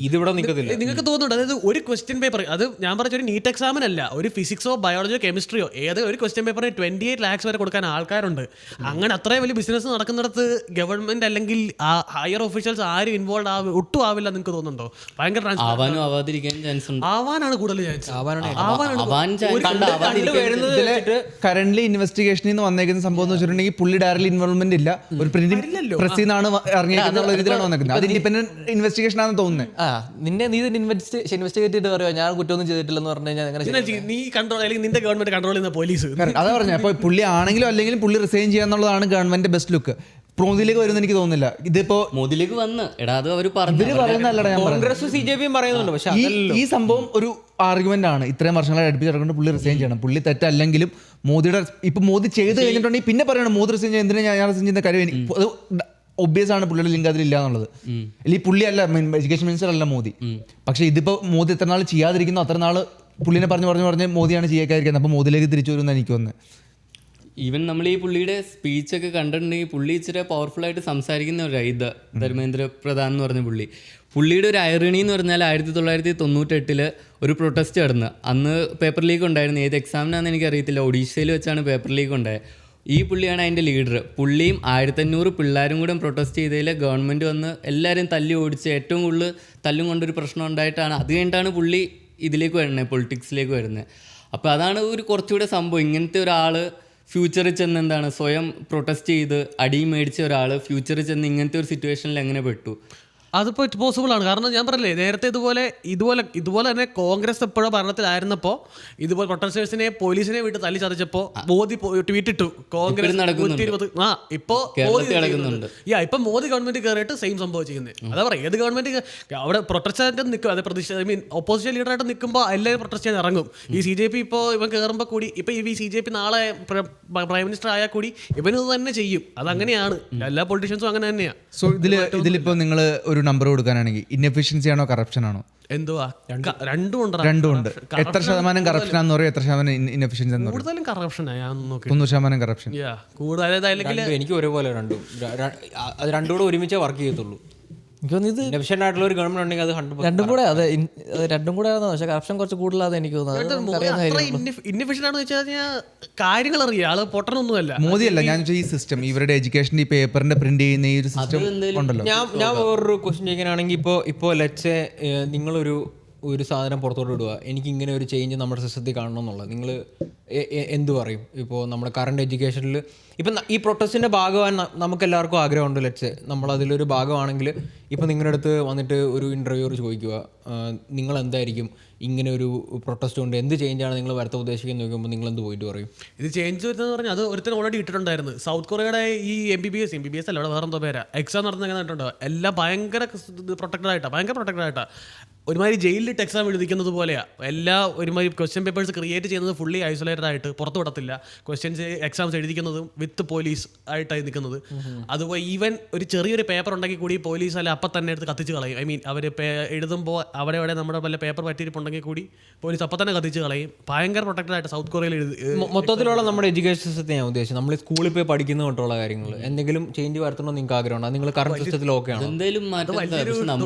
ഇതിവിടെ നിൽക്കത്തില്ല. നിങ്ങൾക്ക് തോന്നുന്നുണ്ട് അതായത് ഒരു ക്വസ്റ്റ്യൻ പേപ്പർ, അത് ഞാൻ പറഞ്ഞ ഒരു നീറ്റ് എക്സാമിനല്ല, ഒരു ഫിസിക്സോ ബയോളജിയോ കെമിസ്ട്രിയോ ഏത് ഒരു ക്വസ്റ്റ്യൻ പേപ്പറിന് 28 lakhs വരെ കൊടുക്കാൻ ആൾക്കാരുണ്ട്. അങ്ങനെ അത്രയും വലിയ ബിസിനസ് നടക്കുന്നിടത്ത് ഗവൺമെന്റ് അല്ലെങ്കിൽ ഹയർ ഒഫീഷ്യൽസ് ആരും ഇൻവോൾവ് ഒട്ടും ആവില്ല നിങ്ങൾക്ക് തോന്നുന്നുണ്ടോ? ഭയങ്കര ആവാനും ആവാതിരിക്കാൻ ചാൻസ് ഉണ്ട്. ആവാനാണ് കൂടുതൽ ചാൻസ്. കറന്റ് ഇൻവെസ്റ്റിഗേഷനിൽ നിന്ന് വന്നേക്കുന്ന സംഭവം എന്ന് വെച്ചിട്ടുണ്ടെങ്കിൽ പുള്ളി ഡയറക്റ്റ് ഇൻവോൾവ്മെന്റ് ഇല്ല, ഒരു പ്രിന്റിംഗ് പ്രസ്സിൽ നിന്നാണ് ഇറങ്ങിയിരിക്കുന്ന രീതിയിലാണ് വന്നേക്കുന്നത്. അത് ഇൻഡിപെൻഡന്റ് ഇൻവെസ്റ്റിഗേഷൻ ആണെന്ന് തോന്നുന്നത്. നീ ഇൻവെസ്റ്റിഗേറ്റ് ചെയ്തിട്ട് പറയുക ഞാൻ കുറ്റമൊന്നും ചെയ്തിട്ടില്ലെന്ന് പറഞ്ഞു കഴിഞ്ഞാൽ നീ കൺട്രോൾ അല്ലെങ്കിൽ നിന്റെ ഗവൺമെന്റ് കൺട്രോൾ ചെയ്യുന്ന പോലീസ്. അതാ പറഞ്ഞത്. അപ്പോൾ പുള്ളി ആണെങ്കിലും അല്ലെങ്കിലും പുള്ളി റിസൈൻ ചെയ്യാന്നുള്ളതാണ് ഗവൺമെന്റ് ബെസ്റ്റ് ലുക്ക്. മോദിയിലേക്ക് വരുമെന്ന് എനിക്ക് തോന്നുന്നില്ല. ഇതിപ്പോ മോദിയിലേക്ക് വന്ന് അത് അവർ കോൺഗ്രസ് CJP പറയുന്നുണ്ട്. പക്ഷെ ഈ സംഭവം ഒരു ആർഗ്യുമെന്റ് ആണ്. ഇത്രയും വർഷങ്ങളായി അടുപ്പിച്ചിറക്കൊണ്ട് പുള്ളി റിസൈൻ ചെയ്യണം. പുള്ളി തെറ്റല്ലെങ്കിലും മോദിയുടെ ഇപ്പൊ മോദി ചെയ്ത് കഴിഞ്ഞിട്ടുണ്ടെങ്കിൽ പിന്നെ പറയണം മോദി റിസൈൻ ചെയ്യാൻ, എന്തിനാ ഞാൻ റിസൈൻ ചെയ്യുന്ന കാര്യം. അത് ഒബ്വിയസ് ആണ് പുള്ളിയുടെ ലിങ്ക് അതിൽ ഇല്ല എന്നുള്ളത്. അല്ലെങ്കിൽ പുള്ളി അല്ല എഡ്യൂക്കേഷൻ മിനിസ്റ്റർ അല്ല മോദി. പക്ഷെ ഇതിപ്പോ മോദി എത്ര നാൾ ചെയ്യാതിരിക്കുന്നു അത്ര നാൾ പുള്ളിനെ പറഞ്ഞ് മോദിയാണ് ചെയ്യാതിരിക്കുന്നത്. അപ്പൊ മോദിയിലേക്ക് തിരിച്ചു വരുമെന്ന് എനിക്ക് തോന്നുന്നത്. ഈവൻ നമ്മൾ ഈ പുള്ളിയുടെ സ്പീച്ചൊക്കെ കണ്ടിട്ടുണ്ടെങ്കിൽ പുള്ളി ഇച്ചിരി പവർഫുള്ളായിട്ട് സംസാരിക്കുന്ന ഒരു ധർമ്മേന്ദ്ര പ്രധാൻ എന്ന് പറഞ്ഞ പുള്ളിയുടെ ഒരു ഐറണി എന്ന് പറഞ്ഞാൽ 1998 ഒരു പ്രൊട്ടസ്റ്റ് നടന്ന് അന്ന് പേപ്പർ ലീക്ക് ഉണ്ടായിരുന്നു. ഏത് എക്സാമിനാണെന്ന് എനിക്കറിയത്തില്ല, ഒഡീഷയിൽ വെച്ചാണ് പേപ്പർ ലീക്ക് ഉണ്ടായത്. ഈ പുള്ളിയാണ് അതിൻ്റെ ലീഡർ. പുള്ളിയും 1500 പിള്ളേരും കൂടെ പ്രൊട്ടസ്റ്റ് ചെയ്തതിൽ ഗവൺമെൻറ് വന്ന് എല്ലാവരും തല്ലി ഓടിച്ച് ഏറ്റവും കൂടുതൽ തല്ലും കൊണ്ടൊരു പ്രശ്നം ഉണ്ടായിട്ടാണ്. അത് കഴിഞ്ഞിട്ടാണ് പുള്ളി ഇതിലേക്ക് വരുന്നത്, പൊളിറ്റിക്സിലേക്ക് വരുന്നത്. അപ്പോൾ അതാണ് ഒരു കുറച്ചുകൂടെ സംഭവം. ഇങ്ങനത്തെ ഒരാൾ ഫ്യൂച്ചറിൽ ചെന്ന് എന്താണ് സ്വയം പ്രൊട്ടസ്റ്റ് ചെയ്ത് അടി മേടിച്ച ഒരാൾ ഫ്യൂച്ചറിൽ ചെന്ന് ഇങ്ങനത്തെ ഒരു സിറ്റുവേഷനിൽ എങ്ങനെ പെട്ടു? അതിപ്പോൾ പോസിബിൾ ആണ്. കാരണം ഞാൻ പറഞ്ഞില്ലേ നേരത്തെ ഇതുപോലെ തന്നെ കോൺഗ്രസ് എപ്പോഴോ ഭരണത്തിലായിരുന്നപ്പോൾ ഇതുപോലെ പ്രൊട്ടസ്റ്റേഴ്സിനെ പോലീസിനെ വിട്ട് തല്ലി ചതച്ചപ്പോൾ മോദി ട്വീറ്റ് ഇട്ടു കോൺഗ്രസ് ഇപ്പൊ മോദി ഗവൺമെന്റ് കയറിയിട്ട് സെയിം സംഭവം ചെയ്യുന്നത്. അതാ പറയാം, ഏത് ഗവൺമെന്റ് അവിടെ പ്രൊട്ടസ്റ്റ് നിൽക്കും, അതെ ഓപ്പോസിഷൻ ലീഡറായിട്ട് നിൽക്കുമ്പോൾ എല്ലാവരും പ്രൊട്ടസ്റ്റ് ചെയ്യാൻ ഇറങ്ങും. ഈ CJP ഇപ്പോൾ ഇവൻ കയറുമ്പോൾ കൂടി ഇപ്പൊ ഈ CJP നാളെ പ്രൈം മിനിസ്റ്റർ ആയാൽ കൂടി ഇവനത് തന്നെ ചെയ്യും. അതങ്ങനെയാണ്, എല്ലാ പൊളിറ്റീഷ്യൻസും അങ്ങനെ തന്നെയാണ്. സോ ഇതിലിപ്പോ നിങ്ങൾ ഒരു നമ്പർ കൊടുക്കാനാണെങ്കിൽ ഇൻഎഫിഷ്യൻസി ആണോ കറപ്ഷൻ ആണോ? എന്തുവാ രണ്ടും ഉണ്ട്. എത്ര ശതമാനം കറപ്ഷൻ ആണെന്ന് പറയും, എത്ര ശതമാനം ഇൻഎഫിഷ്യൻസി എന്ന് പറയും? കൂടുതലും കറപ്ഷൻ 90% കറപ്ഷൻ. എനിക്ക് ഒരുപോലെ രണ്ടും കൂടെ ഒരുമിച്ചേ വർക്ക് ചെയ്യത്തുള്ളൂ. ആയിട്ടുള്ള ഒരു ഗവൺമെന്റ് ഉണ്ടെങ്കിൽ അത് രണ്ടും കൂടെ രണ്ടും കൂടെ ആയിരുന്നു. പക്ഷെ കറപ്ഷൻ കുറച്ച് കൂടുതലാണെന്ന് എനിക്ക് തോന്നുന്നത്. ഇന്നിഫിഷ്യൻ ആണെന്ന് വെച്ചാൽ കാര്യങ്ങൾ അറിയാം, ആള് പൊട്ടനൊന്നുമല്ല. മോദിയല്ല ഞാൻ ഈ സിസ്റ്റം, ഇവരുടെ എഡ്യൂക്കേഷൻ ഈ പേപ്പറിന്റെ പ്രിന്റ് ചെയ്യുന്ന ഈ ഒരു സിസ്റ്റം ഉണ്ടല്ലോ. ഞാൻ വേറൊരു ക്വസ്റ്റ്യൻ ചോദിക്കാനാണെങ്കിൽ ഇപ്പോൾ ലെറ്റ്സ് നിങ്ങളൊരു സാധനം പുറത്തോട്ട് വിടുക, എനിക്ക് ഇങ്ങനെ ഒരു ചേഞ്ച് നമ്മുടെ സിസ്റ്റത്തിൽ കാണണം എന്നുള്ളത്, നിങ്ങൾ എന്തു പറയും? ഇപ്പോൾ നമ്മുടെ കറണ്ട് എഡ്യൂക്കേഷനിൽ ഇപ്പം ഈ പ്രൊട്ടസ്റ്റിൻ്റെ ഭാഗമാകാൻ നമുക്കെല്ലാവർക്കും ആഗ്രഹമുണ്ട്. ലെറ്റ്സ് നമ്മളതിലൊരു ഭാഗമാണെങ്കിൽ ഇപ്പം നിങ്ങളുടെ അടുത്ത് വന്നിട്ട് ഒരു ഇൻ്റർവ്യൂവർ ചോദിക്കുക, നിങ്ങൾ എന്തായിരിക്കും ഇങ്ങനെ ഒരു പ്രൊട്ടസ്റ്റ് കൊണ്ട് എന്ത് ചേഞ്ചാണ് നിങ്ങൾ വരുത്താൻ ഉദ്ദേശിക്കുന്നത് നോക്കുമ്പോൾ നിങ്ങൾ എന്ത് പോയിട്ട് പറയും? ഇത് ചേഞ്ച് വരുന്നതെന്ന് പറഞ്ഞാൽ അത് ഒരുത്തരം ഓൾറെഡി ഇട്ടിട്ടുണ്ടായിരുന്നു. സൗത്ത് കൊറിയയുടെ ഈ MBBS അല്ല, അവിടെ വേറെ എന്തോ പേരാ എക്സാം നടന്നിട്ടുണ്ടോ, എല്ലാം ഭയങ്കര പ്രൊട്ടക്റ്റഡ് ആയിട്ടാണ്. ഒരുമാതിരി ജയിലിലിട്ട് എക്സാം എഴുതിക്കുന്നത് പോലെയാണ്. എല്ലാ ഒരുമാതിരി ക്വസ്റ്റ്യൻ പേപ്പേഴ്സ് ക്രിയേറ്റ് ചെയ്യുന്നത് ഫുള്ളി ഐസൊലേറ്റഡ് ആയിട്ട് പുറത്ത് വിടത്തില്ല. ക്വസ്റ്റ്യൻസ് എക്സാംസ് എഴുതിക്കുന്നതും വിത്ത് പോലീസ് ആയിട്ടായി നിൽക്കുന്നത്. അതുപോലെ ഈവൻ ഒരു ചെറിയൊരു പേപ്പർ ഉണ്ടെങ്കിൽ കൂടി പോലീസ് അല്ല അപ്പം തന്നെ എടുത്ത് കത്തിച്ച് കളയും. ഐ മീൻ അവർ എഴുതുമ്പോൾ അവിടെ നമ്മുടെ വല്ല പേപ്പർ പറ്റിയിരിപ്പുണ്ടെങ്കിൽ കൂടി പോലീസ് അപ്പം തന്നെ കത്തിച്ച് കളയും. ഭയങ്കര പ്രൊട്ടക്റ്റഡ് ആയിട്ട് സൗത്ത് കൊറിയയിൽ മൊത്തത്തിലുള്ള നമ്മുടെ എഡ്യൂക്കേഷൻ സിസ്റ്റത്തെ ഞാൻ ഉദ്ദേശിച്ചത്. നമ്മൾ സ്കൂളിൽ പോയി പഠിക്കുന്ന തൊട്ടുള്ള കാര്യങ്ങൾ എന്തെങ്കിലും ചേഞ്ച് വരുത്തണമെന്ന് നിങ്ങൾക്ക് ആഗ്രഹമുണ്ട്? നിങ്ങൾ കറണ്ട് സിസ്റ്റത്തിൽ ഓക്കെയാണ്? എന്തായാലും മാറ്റം.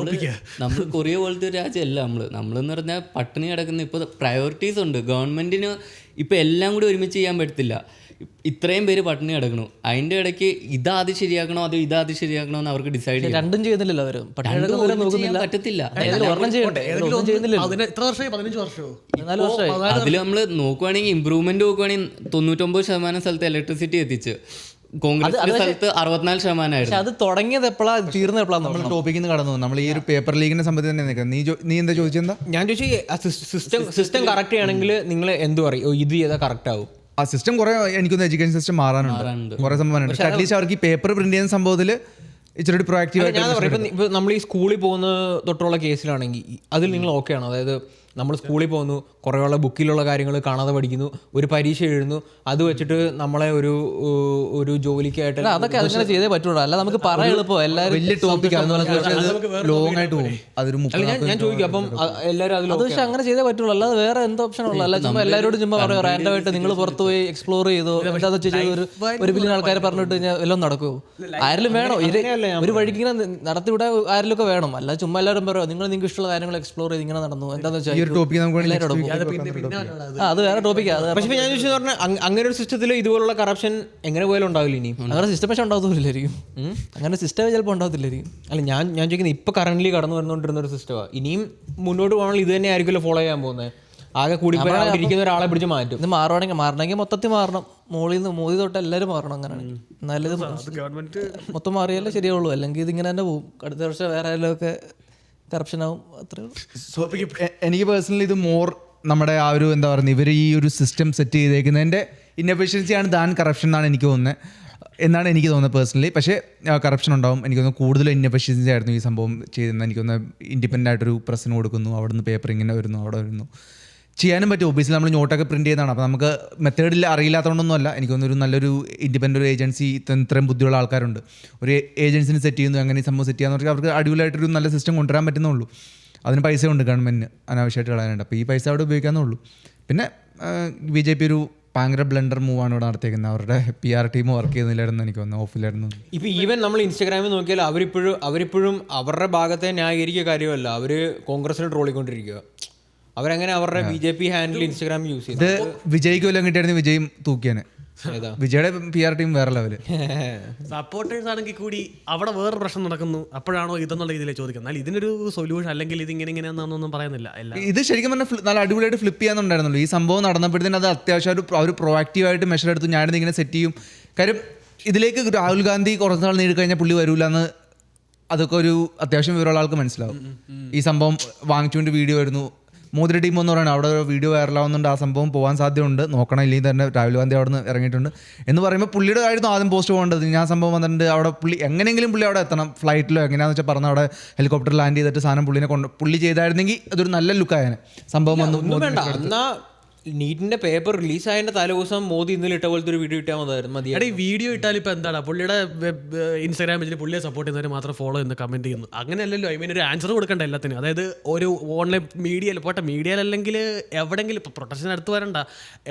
നമ്മൾ കൊറിയ പോലത്തെ രാജ്യമല്ല നമ്മളെന്ന് പറഞ്ഞാൽ പട്ടിണി കിടക്കുന്ന. ഇപ്പോൾ പ്രയോറിറ്റീസ് ഉണ്ട് ഗവൺമെന്റിന്. ഇപ്പം എല്ലാം കൂടി ഒരുമിച്ച് ചെയ്യാൻ പറ്റത്തില്ല. ഇത്രയും പേര് പട്ടിണി കിടക്കണു, അതിന്റെ ഇടയ്ക്ക് ഇതാദ്യം ശരിയാക്കണോ അതോ ഇതാദ്യം ശരിയാക്കണോ എന്ന് അവർക്ക് ഡിസൈഡ് ചെയ്യാം. രണ്ടും ചെയ്യുന്നില്ലല്ലോ അവർ. പറ്റത്തില്ല. അതിൽ നമ്മൾ നോക്കുവാണെങ്കിൽ ഇമ്പ്രൂവ്മെന്റ് നോക്കുവാണെങ്കിൽ 99% സ്ഥലത്ത് ഇലക്ട്രിസിറ്റി എത്തിച്ച് കോൺഗ്രസ് സ്ഥലത്ത് 64%. അത് തുടങ്ങിയത് എപ്പോഴാണ് തീർന്നത് എപ്പോഴാണ്? നമ്മൾ ടോപ്പിക്കിൽ നിന്ന് കടന്നു. നമ്മൾ ഈ ഒരു പേപ്പർ ലീഗിനെ സംബന്ധിച്ച് തന്നെ നിൽക്കുന്നത്. നീ എന്താ ചോദിച്ചെന്താ? ഞാൻ ചോദിച്ചു സിസ്റ്റം കറക്റ്റ് ചെയ്യണമെങ്കിൽ നിങ്ങൾ എന്ത് പറയും, ഇത് ചെയ്താൽ കറക്റ്റ് ആവും? ആ സിസ്റ്റം കുറെ എനിക്കൊന്ന് എഡ്യൂക്കേഷൻ സിസ്റ്റം മാറാനുണ്ട്, കുറെ സംഭവം. അറ്റ്ലീസ്റ്റ് അവർക്ക് ഈ പേപ്പർ പ്രിന്റ് ചെയ്യുന്ന സംഭവത്തിൽ ഇച്ചിരി പ്രൊആക്റ്റീവ് ആയിട്ട്. നമ്മൾ ഈ സ്കൂളിൽ പോകുന്ന തൊട്ടുള്ള കേസിലാണെങ്കിൽ അതിൽ നിങ്ങൾ ഓക്കെ ആണോ? അതായത് നമ്മൾ സ്കൂളിൽ പോകുന്നു, കുറേയുള്ള ബുക്കിലുള്ള കാര്യങ്ങൾ കാണാതെ പഠിക്കുന്നു, ഒരു പരീക്ഷ എഴുതുന്നു, അത് വെച്ചിട്ട് നമ്മളെ ഒരു ജോലിക്കായിട്ട് അതൊക്കെ അങ്ങനെ ചെയ്തേ പറ്റുള്ളൂ. അല്ല നമുക്ക് പറയാൻ എളുപ്പം എല്ലാവരും വലിയ ടോപ്പിക് ലോങ് ആയിട്ട് പോകും. അതൊരു ഞാൻ ചോദിക്കും അപ്പം എല്ലാവരും അതിൽ അത് പക്ഷെ അങ്ങനെ ചെയ്തേ പറ്റുള്ളൂ. അല്ലാതെ വേറെ എന്തോ ഓപ്ഷൻ ഉള്ളൂ. അല്ല ചുമ്മാ എല്ലാവരോടും ചുമ്മാ പറയാം റാൻഡം ആയിട്ട് നിങ്ങൾ പുറത്ത് പോയി എക്സ്പ്ലോർ ചെയ്തോ എന്താ ചെയ്ത് ഒരു ബില്യൺ ആൾക്കാരെ പറഞ്ഞിട്ട് കഴിഞ്ഞാൽ എല്ലാം നടക്കുമോ? ആരെങ്കിലും വേണോ? ഒരു വഴിക്ക് ഇങ്ങനെ നടത്തിവിടെ ആരെങ്കിലും ഒക്കെ വേണം. അല്ല ചുമ്മാ എല്ലാവരും പറയാം നിങ്ങൾക്ക് ഇഷ്ടമുള്ള കാര്യങ്ങൾ എക്സ്പ്ലോർ ചെയ്ത് ഇങ്ങനെ നടന്നു എന്താന്ന് വെച്ചാൽ അത് വേറെ ടോപ്പിക്കാണ്. പക്ഷേ ഞാൻ ചോദിച്ചത് പറഞ്ഞാൽ അങ്ങനെ ഒരു സിസ്റ്റത്തിൽ ഇതുപോലുള്ള കറപ്ഷൻ എങ്ങനെ പോയാലും ഉണ്ടാവില്ല ഇനി. അങ്ങനെ സിസ്റ്റം പക്ഷേ ഉണ്ടാകത്തില്ലായിരിക്കും. അങ്ങനെ സിസ്റ്റം ചിലപ്പോൾ ഉണ്ടാകത്തില്ലായിരിക്കും. അല്ല ഞാൻ ചോദിക്കുന്നത് ഇപ്പൊ കറന്റ്ലി കടന്നു വന്നുകൊണ്ടിരുന്ന ഒരു സിസ്റ്റമാണ്. ഇനിയും മുന്നോട്ട് പോകണമെങ്കിൽ ഇത് തന്നെ ആയിരിക്കുമല്ലോ ഫോളോ ചെയ്യാൻ പോകുന്നത്. ആകെ കൂടി ഇരിക്കുന്ന ഒരാളെ പിടിച്ച് മാറ്റും. ഇത് മാറണമെങ്കിൽ മൊത്തത്തിൽ മാറണം. മോദി തൊട്ട് എല്ലാവരും മാറണം. അങ്ങനെയാണ് നല്ലത്. ഗവൺമെന്റ് മൊത്തം മാറിയാലേ ശരിയാവുള്ളൂ. അല്ലെങ്കിൽ ഇതിങ്ങനെ തന്നെ പോകും. അടുത്ത വർഷം വേറെ ആരെങ്കിലും ഒക്കെ കറപ്ഷൻ ആവും. അത്രേ ഉള്ളൂ. എനിക്ക് പേഴ്സണലി ഇത് മോർ നമ്മുടെ ആ ഒരു എന്താ പറയുക, ഇവർ ഈ ഒരു സിസ്റ്റം സെറ്റ് ചെയ്തേക്കുന്നതിൻ്റെ ഇന്നഫിഷ്യൻസിയാണ് ദാൻ കറപ്ഷൻ എന്നാണ് എനിക്ക് തോന്നുന്നത് എന്നാണ് എനിക്ക് തോന്നുന്നത് പേഴ്സണലി. പക്ഷേ കറപ്ഷൻ ഉണ്ടാവും. എനിക്ക് തോന്നുന്നു കൂടുതലും ഇന്നഫിഷ്യൻസി ആയിരുന്നു ഈ സംഭവം ചെയ്തെന്ന് എനിക്ക് തോന്നുന്നത്. ഇൻഡിപെൻഡൻ്റ് ആയിട്ടൊരു പ്രസ്സിന് കൊടുക്കുന്നു, അവിടെ നിന്ന് പേപ്പർ ഇങ്ങനെ വരുന്നു, അവിടെ വരുന്നു, ചെയ്യാനും പറ്റും. ഒബിയസ്ലി നമ്മൾ നോട്ടൊക്കെ പ്രിൻറ്റ് ചെയ്യുന്നതാണ്. അപ്പോൾ നമുക്ക് മെത്തേഡിൽ അറിയില്ലാത്തതുകൊണ്ടൊന്നും അല്ല. എനിക്ക് തോന്നുന്നു ഒരു നല്ലൊരു ഇൻഡിപെൻഡൻ്റ് ഒരു ഏജൻസി ഇത്രയും ബുദ്ധിയുള്ള ആൾക്കാരുണ്ട്. ഒരു ഏജൻസിന് സെറ്റ് ചെയ്യുന്നു, അങ്ങനെ ഈ സംഭവം സെറ്റ് ചെയ്യാന്ന് പറഞ്ഞാൽ അവർക്ക് അടിപൊളിയായിട്ടൊരു നല്ല സിസ്റ്റം കൊണ്ടുവരാൻ പറ്റുന്നുള്ളൂ. അതിന് പൈസ ഉണ്ട് ഗവൺമെൻറ്റിന് അനാവശ്യമായിട്ട് കളയാനുണ്ട്. അപ്പോൾ ഈ പൈസ അവിടെ ഉപയോഗിക്കാന്നേ ഉള്ളൂ. പിന്നെ BJP ഒരു ഭയങ്കര ബ്ലണ്ടർ മൂവാണ് ഇവിടെ നടത്തിയേക്കുന്നത്. അവരുടെ PR ടീം വർക്ക് ചെയ്യുന്നില്ലായിരുന്നു എനിക്ക് തോന്നുന്നു, ഓഫിലായിരുന്നു. ഇപ്പോൾ ഈവൻ നമ്മൾ ഇൻസ്റ്റാഗ്രാമിൽ നോക്കിയാൽ അവരിപ്പോഴും അവരുടെ ഭാഗത്തെ ന്യായീകരിക്കുക കാര്യമല്ല, അവർ കോൺഗ്രസിനെ ട്രോളിക്കൊണ്ടിരിക്കുക. അവരങ്ങനെ അവരുടെ BJP ഹാൻഡിൽ ഇൻസ്റ്റാഗ്രാം യൂസ് ചെയ്തു. ഇത് വിജയ്ക്ക് വല്ലതും കിട്ടിയായിരുന്നു വിജയും തൂക്കിയാണ്. വിജയുടെ PR ടീം വേറെ ലെവല്. സപ്പോർട്ടേഴ്സ് ആണെങ്കിൽ കൂടി അവിടെ വേറെ പ്രശ്നം നടക്കുന്നു, അപ്പോഴാണോ ഇതെന്നുള്ള രീതിയിൽ ചോദിക്കുന്നത്. എന്നാൽ ഇതിനൊരു സൊല്യൂഷൻ അല്ലെങ്കിൽ ഇത് ഇങ്ങനെയാണെന്നൊന്നും പറയുന്നില്ല. ഇത് ശരിക്കും പറഞ്ഞാൽ നല്ല അടിപൊളിയായിട്ട് ഫ്ലിപ്പ് ചെയ്യാന്നുണ്ടായിരുന്നുള്ളൂ. ഈ സംഭവം നടന്നപ്പോഴത്തേന് അത് അത്യാവശ്യം അവർ പ്രൊആക്റ്റീവായിട്ട് മെഷർ എടുത്തു. ഞാനിത് ഇങ്ങനെ സെറ്റ് ചെയ്യും. കാര്യം ഇതിലേക്ക് രാഹുൽ ഗാന്ധി കുറച്ച് നാൾ നീടി കഴിഞ്ഞാൽ പുള്ളി വരൂല എന്ന് അതൊക്കെ ഒരു അത്യാവശ്യം വിവരമുള്ള ആൾക്ക് മനസ്സിലാവും. ഈ സംഭവം വാങ്ങിച്ചുകൊണ്ട് വീഡിയോ വരുന്നു. മോദി ടീം എന്ന് പറയുന്നത് അവിടെ ഒരു വീഡിയോ വൈറലാവുന്നുണ്ട്. ആ സംഭവം പോകാൻ സാധ്യതയുണ്ട്, നോക്കണം. ഇല്ലെങ്കിൽ തന്നെ രാഹുൽ ഗാന്ധി അവിടെ നിന്ന് ഇറങ്ങിയിട്ടുണ്ട് എന്ന് പറയുമ്പോൾ പുള്ളിയുടെ ആയിരുന്നു ആദ്യം പോസ്റ്റ് പോകേണ്ടത്. ഞാൻ സംഭവം വന്നിട്ടുണ്ട്, അവിടെ പുള്ളി എങ്ങനെയെങ്കിലും പുള്ളി അവിടെ എത്തണം. ഫ്ലൈറ്റിലോ എങ്ങനെയാണെന്ന് വെച്ചാൽ പറഞ്ഞ് അവിടെ ഹെലികോപ്റ്റർ ലാൻഡ് ചെയ്തിട്ട് സാധനം പുള്ളി ചെയ്തായിരുന്നെങ്കിൽ അതൊരു നല്ല ലുക്കായാണ് സംഭവം. വന്നു നീറ്റിന്റെ പേപ്പർ റിലീസായതിന്റെ തലേദിവസം മോദി ഇന്നലെ ഇട്ട പോലത്തെ ഒരു വീഡിയോ ഇട്ടാൽ മതി. ഈ വീഡിയോ ഇട്ടാൽ ഇപ്പം എന്താണ്, പുള്ളിയുടെ ഇൻസ്റ്റാഗ്രാം പേജിൽ പുള്ളിയെ സപ്പോർട്ട് ചെയ്യുന്നവർ മാത്രം ഫോളോ ചെയ്യുന്ന കമന്റ് ചെയ്യുന്നു. അങ്ങനെയല്ലോ. ഐ മീൻ ഒരു ആൻസർ കൊടുക്കണ്ട എല്ലാത്തിനും. അതായത് ഒരു ഓൺലൈൻ മീഡിയയിൽ പോട്ടെ, മീഡിയയിലല്ലെങ്കിൽ എവിടെങ്കിലും ഇപ്പോൾ പ്രൊട്ടക്ഷൻ അടുത്ത് വരണ്ട,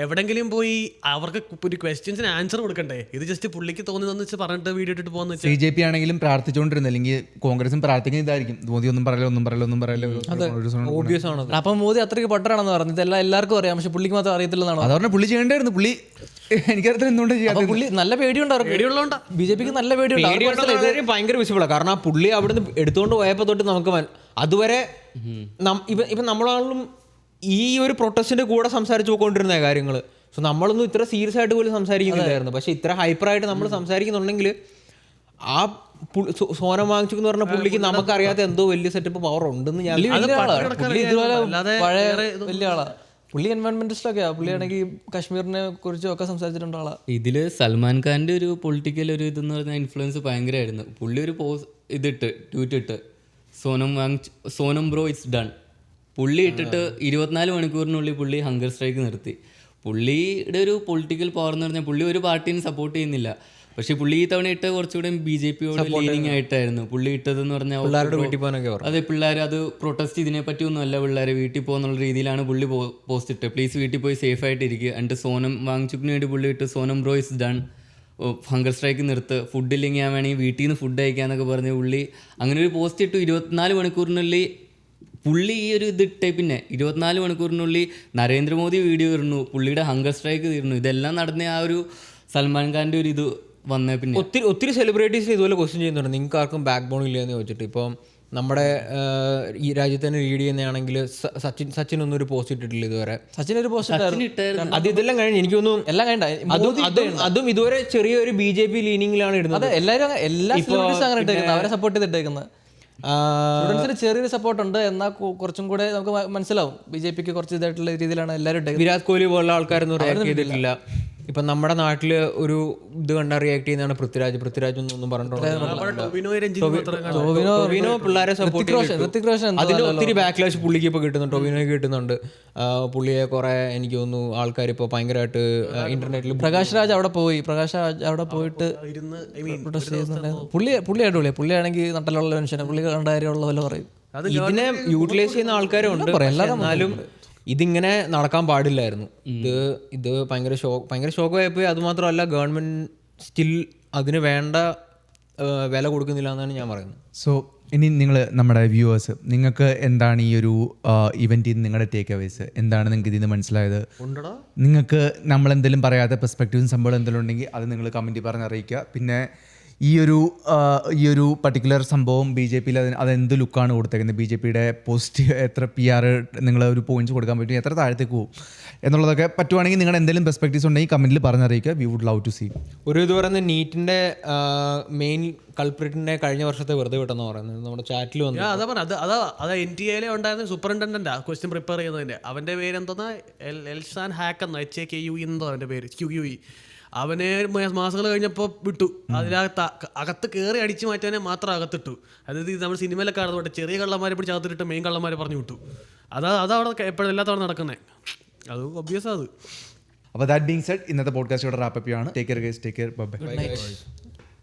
എവിടെങ്കിലും പോയി അവർക്ക് ഒരു ക്വസ്റ്റ്യൻസിന് ആൻസർ കൊടുക്കണ്ടേ. ഇത് ജസ്റ്റ് പുള്ളിക്ക് തോന്നുന്നതെന്ന് വെച്ച് പറഞ്ഞിട്ട് വീഡിയോ ഇട്ടിട്ട് പോകുന്ന വെച്ചാൽ BJP ആണെങ്കിലും പ്രാർത്ഥിച്ചുകൊണ്ടിരുന്നത്, അല്ലെങ്കിൽ കോൺഗ്രസും പ്രാർത്ഥിക്കുന്ന ഇതായിരിക്കും. മോദി ഒന്നും പറയല്ലോ. ഓബിയസ് ആണ്. അപ്പം മോദി അത്രയ്ക്ക് പൊട്ടറാണെന്ന് പറഞ്ഞു. ഇതെല്ലാം എല്ലാവർക്കും അറിയാം, പക്ഷെ പുള്ളിക്ക് മാത്രം അറിയത്തില്ലെന്നാണോ? അത് പറഞ്ഞാൽ പുള്ളി ചെയ്യേണ്ടായിരുന്നു. പുള്ളി എനിക്കറിയത്തില്ല എന്തുകൊണ്ട് ചെയ്യാം. പുള്ളി നല്ല പേടിയുണ്ടാവും. BJPക്ക് നല്ല പേടിയുണ്ടാവും. ഭയങ്കര വിസിബിളാണ്. കാരണം ആ പുള്ളി അവിടുന്ന് എടുത്തുകൊണ്ട് പോയപ്പോൾ തൊട്ട് നമുക്ക് അതുവരെ ഇപ്പം നമ്മളാണെങ്കിലും ഈ ഒരു പ്രൊട്ടസ്റ്റിന്റെ കൂടെ സംസാരിച്ചു പോയിക്കൊണ്ടിരുന്ന കാര്യങ്ങൾ. സോ നമ്മളൊന്നും ഇത്ര സീരിയസ് ആയിട്ട് പോലും സംസാരിക്കുന്നില്ലായിരുന്നു. പക്ഷെ ഇത്ര ഹൈപ്പറായിട്ട് നമ്മൾ സംസാരിക്കുന്നുണ്ടെങ്കിൽ ആ സോനം വാങ്ങിച്ചു പറഞ്ഞ പുള്ളിക്ക് നമുക്കറിയാത്ത എന്തോ വലിയ സെറ്റപ്പ് പവർ ഉണ്ടെന്ന് ഞാൻ വലിയ ആളാ. പുള്ളി എൻവയോൺമെന്റിസ്റ്റൊക്കെയാ. പുള്ളിയാണെങ്കിൽ കാശ്മീരിനെ കുറിച്ചും ഒക്കെ സംസാരിച്ചിട്ടുണ്ട് ആളാ. ഇതിൽ സൽമാൻ ഖാൻ്റെ ഒരു പൊളിറ്റിക്കൽ ഒരു ഇതെന്ന് പറഞ്ഞാൽ ഇൻഫ്ലുവൻസ് ഭയങ്കരമായിരുന്നു. പുള്ളി ഒരു ട്വീറ്റ് ഇട്ട് സോനം ബ്രോ ഇറ്റ്സ് ഡൺ. പുള്ളി ഇട്ടിട്ട് 24 മണിക്കൂറിനുള്ളിൽ പുള്ളി ഹങ്കർ സ്ട്രൈക്ക് നിർത്തി. പുള്ളിയുടെ ഒരു പൊളിറ്റിക്കൽ പവർ എന്ന് പറഞ്ഞാൽ പുള്ളി ഒരു പാർട്ടീനെ സപ്പോർട്ട് ചെയ്യുന്നില്ല. പക്ഷേ പുള്ളി ഈ തവണ ഇട്ട കുറച്ചുകൂടെ BJPയോട് ലീനിങ് ആയിട്ടായിരുന്നു പുള്ളി ഇട്ടതെന്ന് പറഞ്ഞാൽ. അതെ, പിള്ളേർ അത് പ്രൊട്ടസ്റ്റ് ഇതിനെ പറ്റിയൊന്നും അല്ല, പിള്ളേരെ വീട്ടിൽ പോകുന്നുള്ള രീതിയിലാണ് പുള്ളി പോസ്റ്റ് ഇട്ട്. പ്ലീസ് വീട്ടിൽ പോയി സേഫ് ആയിട്ട് ഇരിക്കുക. എന്നിട്ട് സോനം വാങ്ങിച്ചുക്കിന് വേണ്ടി പുള്ളി ഇട്ട് Sonam bro is done, hunger strike നിർത്ത്, ഫുഡ് ഇല്ലെങ്കിൽ ഞാൻ വേണമെങ്കിൽ വീട്ടിൽ നിന്ന് ഫുഡ് കഴിക്കാന്നൊക്കെ പറഞ്ഞ് പുള്ളി അങ്ങനെ ഒരു പോസ്റ്റ് ഇട്ടു. 24 മണിക്കൂറിനുള്ളിൽ പുള്ളി ഈ ഒരു ഇതിട്ടേ പിന്നെ 24 മണിക്കൂറിനുള്ളിൽ നരേന്ദ്രമോദി വീഡിയോ ഇടുന്നു, പുള്ളിയുടെ ഹങ്കർ സ്ട്രൈക്ക് തീർന്നു. ഇതെല്ലാം നടന്ന ആ ഒരു സൽമാൻ ഖാൻ്റെ ഒരു ഇത് വന്നേ. പിന്നെ ഒത്തിരി സെലിബ്രിറ്റീസിന് ഇതുപോലെ ക്വസ്റ്റ്യൻ ചെയ്യുന്നുണ്ട്, നിങ്ങൾക്ക് ആർക്കും ബാക്ക് ബോൺ ഇല്ലയെന്ന് ചോദിച്ചിട്ട്. ഇപ്പം നമ്മുടെ ഈ രാജ്യത്ത് തന്നെ ലീഡ് ചെയ്യുന്നതാണെങ്കിൽ സച്ചിൻ ഒന്നും ഒരു പോസ്റ്റ് ഇട്ടിട്ടില്ല ഇതുവരെ. സച്ചിൻ ഒരു പോസ്റ്റ് അത് ഇതെല്ലാം കഴിഞ്ഞ് എനിക്കൊന്നും എല്ലാം കഴിഞ്ഞ അതും ഇതുവരെ ചെറിയൊരു BJP ലീനിങ്ങിലാണ് ഇടുന്നത്. എല്ലാവരും എല്ലാ അങ്ങനെ ഇട്ടേക്കുന്നത്, അവരെ സപ്പോർട്ട് ചെയ്തിട്ടേക്കുന്നത്. സ്റ്റുഡൻസിന് ചെറിയൊരു സപ്പോർട്ട് ഉണ്ട്, എന്നാൽ കുറച്ചും കൂടെ നമുക്ക് മനസ്സിലാവും BJPക്ക് കുറച്ച് ഇതായിട്ടുള്ള രീതിയിലാണ് എല്ലാവരും. വിരാട് കോഹ്ലി പോലുള്ള ആൾക്കാരൊന്നും റിയാക്ട് ചെയ്തിട്ടില്ല. ഇപ്പം നമ്മുടെ നാട്ടിൽ ഒരു ഇത് കണ്ടാൽ റിയാക്ട് ചെയ്യുന്നതാണ് പൃഥ്വിരാജ് ഒന്നും പറഞ്ഞിട്ടുള്ളത്. ടൊവിനോ പിള്ളേരെ സപ്പോർട്ട് അതിൽ ഒത്തിരി ബാക്ക്ലാഷ് പുള്ളിക്ക് ഇപ്പോൾ കിട്ടുന്നുണ്ട്, ടൊവിനോയ്ക്ക് കിട്ടുന്നുണ്ട്. പുള്ളിയെ കുറെ എനിക്ക് തോന്നുന്നു ആൾക്കാർ ഇപ്പോൾ ഭയങ്കരമായിട്ട് ഇന്റർനെറ്റിൽ പ്രകാശ് രാജ് അവിടെ പോയിട്ട് പ്രൊട്ടസ്റ്റ് ചെയ്യുന്നുണ്ടായിരുന്നു. പുള്ളി അടിപൊളിയാണ്. പുള്ളിയാണെങ്കിൽ നട്ടലുള്ള മനുഷ്യനെ, പുള്ളി കണ്ട കാര്യമുള്ള പോലെ പറയും. ഇതിനെ യൂട്ടിലൈസ് ചെയ്യുന്ന ആൾക്കാരും ഉണ്ട്. എന്നാലും ഇതിങ്ങനെ നടക്കാൻ പാടില്ലായിരുന്നു. ഇത് ഭയങ്കര ഷോക്കായിപ്പോയി. അതുമാത്രമല്ല ഗവൺമെന്റ് സ്റ്റിൽ അതിന് വേണ്ട വില കൊടുക്കുന്നില്ല എന്നാണ് ഞാൻ പറയുന്നത്. സോ ഇനി നിങ്ങൾ നമ്മുടെ വ്യൂവേഴ്സ്, നിങ്ങൾക്ക് എന്താണ് ഈ ഒരു ഇവൻറ്റിൽ നിന്ന് നിങ്ങളുടെ ടേക്ക് അവേസ് എന്താണ്? നിങ്ങൾക്ക് ഇതിൽ നിന്ന് മനസ്സിലായത്? നിങ്ങൾക്ക് നമ്മളെന്തെങ്കിലും പറയാത്ത പെർസ്പെക്റ്റീവും സംഭവം എന്തെങ്കിലും ഉണ്ടെങ്കിൽ അത് നിങ്ങൾ കമൻറ്റിൽ പറഞ്ഞ് അറിയിക്കുക. പിന്നെ ഈ ഒരു പർട്ടിക്കുലർ സംഭവം BJP-യിൽ അതെന്ത് ലുക്കാണ് കൊടുത്തേക്കുന്നത്, BJP-യുടെ പോസിറ്റീവ് എത്ര PR നിങ്ങൾ ഒരു പോയിന്റ്സ് കൊടുക്കാൻ പറ്റും, എത്ര താഴത്തേക്ക് പോകും എന്നുള്ളതൊക്കെ പറ്റുവാണെങ്കിൽ നിങ്ങളുടെ എന്തെങ്കിലും പെർസ്പെക്റ്റീവ്സ് ഉണ്ടെങ്കിൽ കമൻറ്റിൽ പറഞ്ഞറിയിക്കുക. We would love to see. ഇത് പറയുന്നത് നീറ്റിൻ്റെ മെയിൻ കൾപ്രിറ്റിനെ കഴിഞ്ഞ വർഷത്തെ വെറുതെ വിട്ടെന്ന് പറയുന്നത് നമ്മുടെ ചാറ്റിൽ വന്നു. അതാ NTA ഉണ്ടായിരുന്ന സൂപ്പറിൻറ്റൻഡൻ്റാ ക്വസ്റ്റ്യൻ പ്രിപ്പയർ ചെയ്യുന്നതിൻ്റെ. അവൻ്റെ പേര് എന്തോന്നാ, എൽസാൻ HAQUE എന്നോ HAQUE എന്തോ അവൻ്റെ പേര്, QUE. അവനെ മാസങ്ങൾ കഴിഞ്ഞപ്പോൾ വിട്ടു. അകത്ത് കയറി അടിച്ചു മാറ്റാനെ മാത്രം അകത്തിട്ടു. അതായത് നമ്മൾ സിനിമയിലൊക്കെ കാണുന്നോട്ടെ, ചെറിയ കള്ളന്മാരെ പിടിച്ച് അകത്തിട്ട് മെയിൻ കള്ളന്മാരെ പറഞ്ഞു വിട്ടു. അതവിടെ എപ്പോഴും എല്ലാത്തവണ നടക്കുന്നത്. അത് ഒബ്വിയസ് അത്. അപ്പോൾ ദാറ്റ് ബീങ് സെഡ്, ഇന്നത്തെ പോഡ്കാസ്റ്റ് ഇവിടെ റാപ്പ് അപ്പ് ആണ്. Take care guys, take care, bye bye.